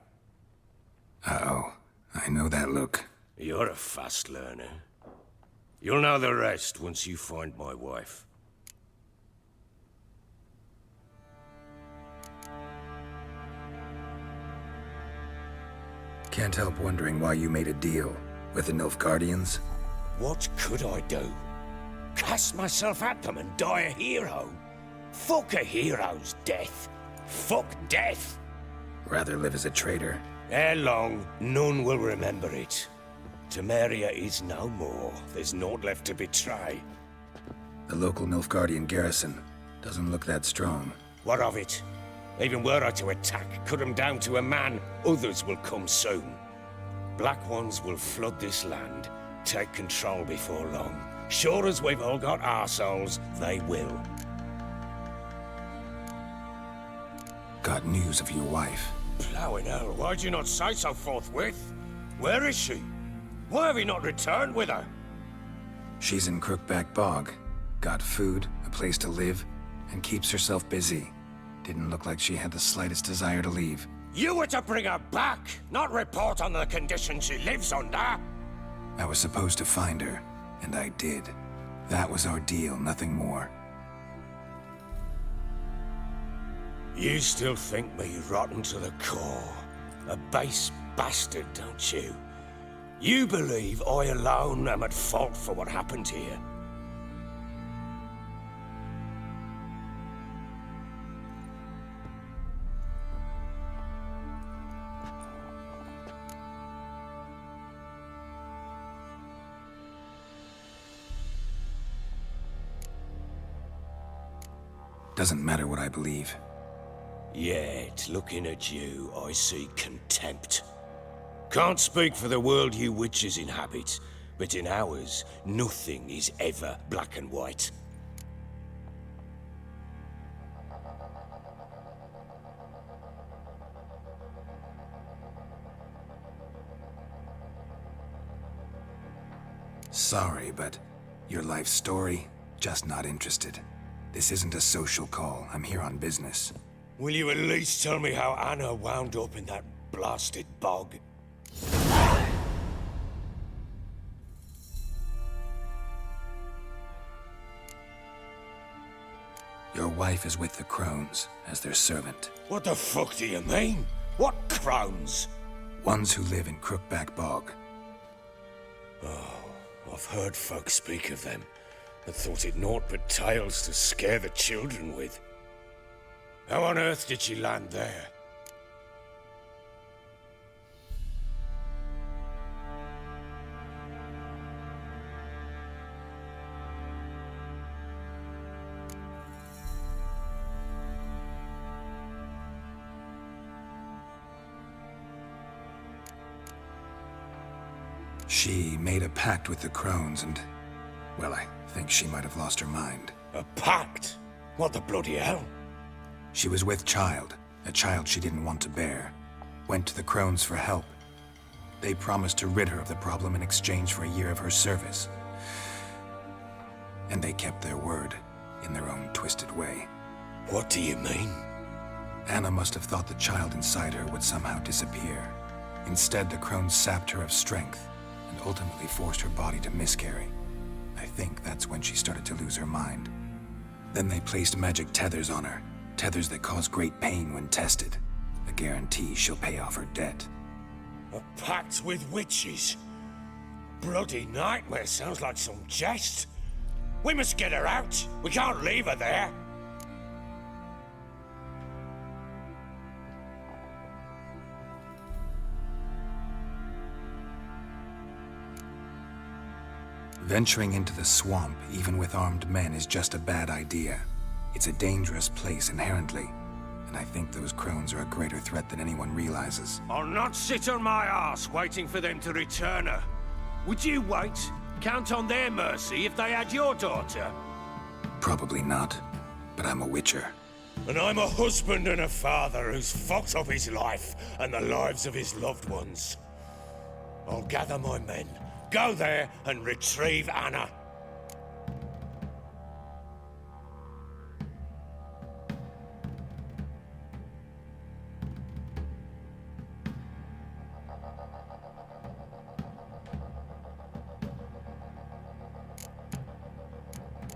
Uh-oh. I know that look. You're a fast learner. You'll know the rest once you find my wife. Can't help wondering why you made a deal with the Nilfgaardians. What could I do? Cast myself at them and die a hero? Fuck a hero's death. Fuck death. Rather live as a traitor. Ere long, none will remember it. Temeria is no more. There's naught left to betray. The local Nilfgaardian garrison doesn't look that strong. What of it? Even were I to attack, cut them down to a man, others will come soon. Black Ones will flood this land, take control before long. Sure as we've all got arseholes, they will. Got news of your wife. Plowing hell, why'd you not say so forthwith? Where is she? Why have you not returned with her? She's in Crookback Bog. Got food, a place to live, and keeps herself busy. Didn't look like she had the slightest desire to leave. You were to bring her back, not report on the conditions she lives under. I was supposed to find her, and I did. That was our deal, nothing more. You still think me rotten to the core. A base bastard, don't you? You believe I alone am at fault for what happened here. Doesn't matter what I believe. Yet, looking at you, I see contempt. Can't speak for the world you witches inhabit, but in ours, nothing is ever black and white. Sorry, but your life story, just not interested. This isn't a social call. I'm here on business. Will you at least tell me how Anna wound up in that blasted bog? Your wife is with the Crones as their servant. What the fuck do you mean? What Crones? Ones who live in Crookback Bog. Oh, I've heard folk speak of them, and thought it naught but tales to scare the children with. How on earth did she land there? She made a pact with the Crones and, well, I think she might have lost her mind. A pact? What the bloody hell? She was with child, a child she didn't want to bear. Went to the Crones for help. They promised to rid her of the problem in exchange for a year of her service. And they kept their word, in their own twisted way. What do you mean? Anna must have thought the child inside her would somehow disappear. Instead, the Crones sapped her of strength, and ultimately forced her body to miscarry. I think that's when she started to lose her mind. Then they placed magic tethers on her, tethers that cause great pain when tested. A guarantee she'll pay off her debt. A pact with witches? Bloody nightmare, sounds like some jest. We must get her out. We can't leave her there. Venturing into the swamp, even with armed men, is just a bad idea. It's a dangerous place inherently, and I think those Crones are a greater threat than anyone realizes. I'll not sit on my arse waiting for them to return her. Would you wait? count on their mercy if they had your daughter? Probably not, but I'm a witcher. And I'm a husband and a father who's fucked up his life and the lives of his loved ones. I'll gather my men, go there and retrieve Anna.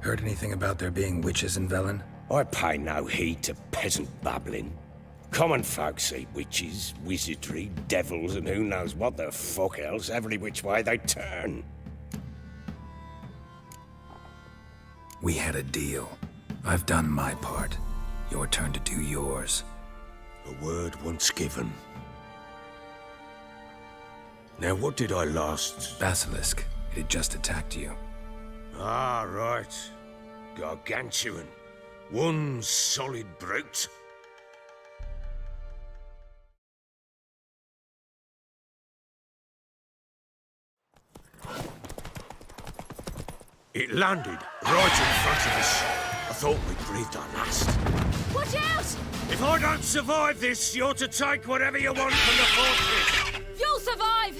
Heard anything about there being witches in Velen? I pay no heed to peasant babbling. Common folk see witches, wizardry, devils, and who knows what the fuck else every which way they turn. We had a deal. I've done my part. Your turn to do yours. A word once given. Now what did I last... Basilisk. It had just attacked you. Ah, right. Gargantuan. One solid brute. It landed right in front of us. I thought we'd breathed our last. Watch out! If I don't survive this, you're to take whatever you want from the fortress. You'll survive!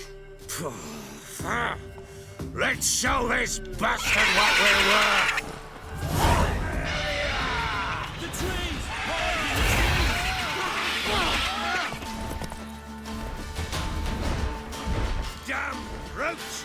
Let's show this bastard what we're worth! The trees! Damn brutes!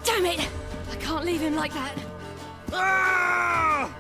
Damn it! I can't leave him like that. Ah!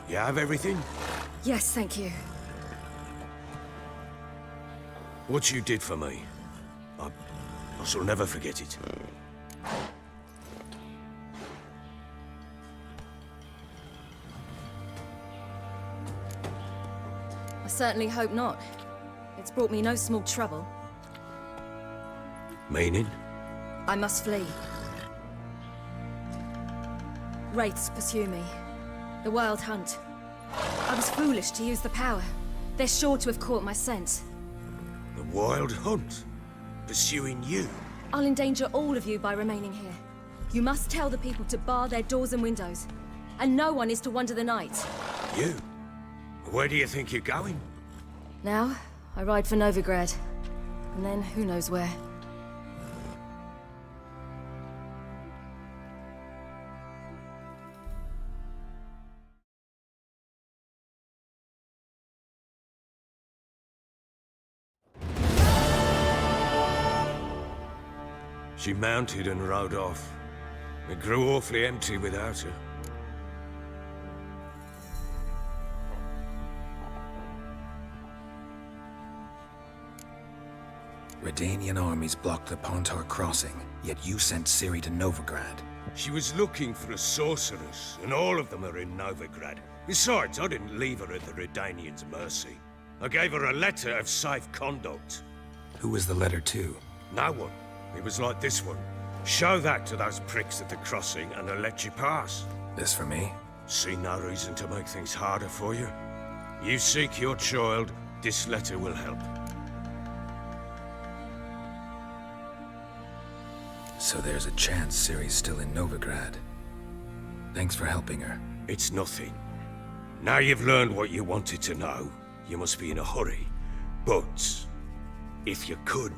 You have everything? Yes, thank you. What you did for me, I shall never forget it. I certainly hope not. If It's brought me no small trouble. Meaning? I must flee. Wraiths pursue me. The Wild Hunt. I was foolish to use the power. They're sure to have caught my scent. The Wild Hunt? Pursuing you? I'll endanger all of you by remaining here. You must tell the people to bar their doors and windows. And no one is to wander the night. You? Where do you think you're going? Now, I ride for Novigrad. And then, who knows where. She mounted and rode off. It grew awfully empty without her. Redanian armies blocked the Pontar crossing, yet you sent Ciri to Novigrad. She was looking for a sorceress, and all of them are in Novigrad. Besides, I didn't leave her at the Redanians' mercy. I gave her a letter of safe conduct. Who was the letter to? No one. It was like this one. Show that to those pricks at the crossing and they'll let you pass. This for me? See no reason to make things harder for you. You seek your child, this letter will help. So there's a chance Ciri's still in Novigrad. Thanks for helping her. It's nothing. Now you've learned what you wanted to know, you must be in a hurry. But, if you could...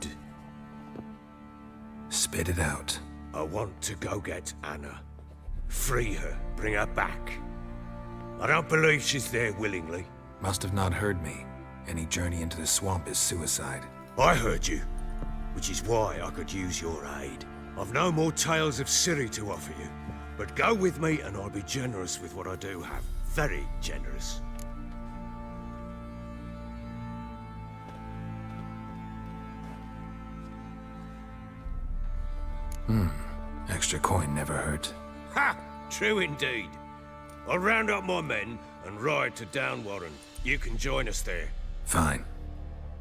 Spit it out. I want to go get Anna. Free her, bring her back. I don't believe she's there willingly. Must have not heard me. Any journey into the swamp is suicide. I heard you, which is why I could use your aid. I've no more tales of Ciri to offer you, but go with me and I'll be generous with what I do have. Very generous. Extra coin never hurt. Ha! True indeed. I'll round up my men and ride to Downwarren. You can join us there. Fine.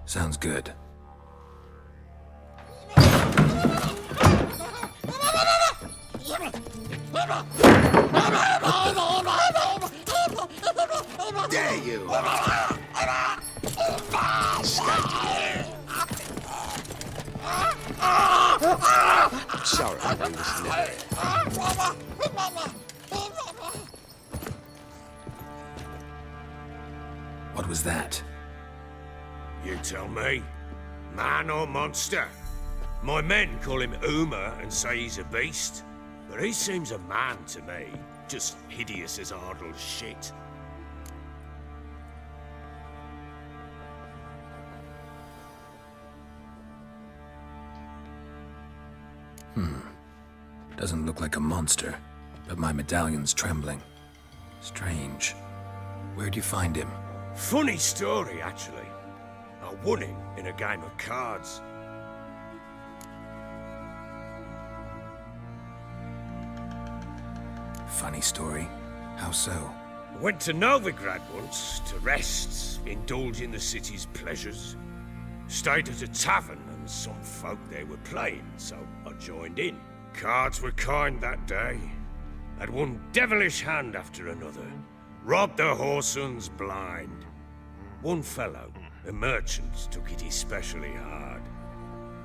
Sounds good. There you are! Sorry, I was never. What was that? You tell me. Man or monster? My men call him Uma and say he's a beast. But he seems a man to me. Just hideous as Ardle's shit. Doesn't look like a monster, but my medallion's trembling. Strange. Where'd you find him? Funny story, actually. I won him in a game of cards. Funny story. How so? I went to Novigrad once to rest, indulge in the city's pleasures. Stayed at a tavern and some folk there were playing, so I joined in. Cards were kind that day. Had one devilish hand after another. Robbed the whoresun's blind. One fellow, a merchant, took it especially hard.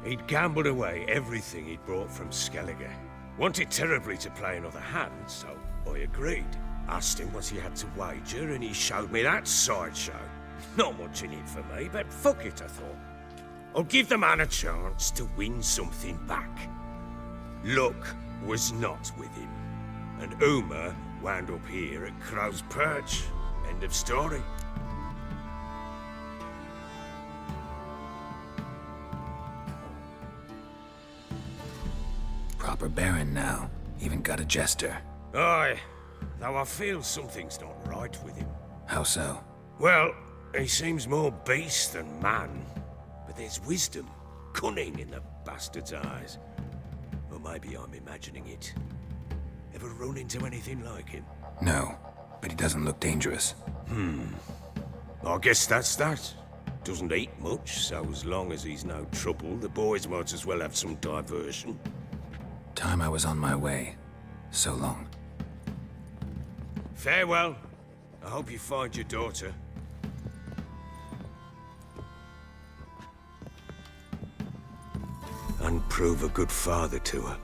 He'd gambled away everything he'd brought from Skellige. Wanted terribly to play another hand, so I agreed. Asked him what he had to wager, and he showed me that sideshow. Not much in it for me, but fuck it, I thought. I'll give the man a chance to win something back. Luck was not with him, and Uma wound up here at Crow's Perch. End of story. Proper baron now. Even got a jester. Aye, though I feel something's not right with him. How so? Well, he seems more beast than man, but there's wisdom, cunning in the bastard's eyes. Or maybe I'm imagining it. Ever run into anything like him? No, but he doesn't look dangerous. I guess that's that. Doesn't eat much, so as long as he's no trouble, the boys might as well have some diversion. Time I was on my way. So long. Farewell. I hope you find your daughter. And prove a good father to her.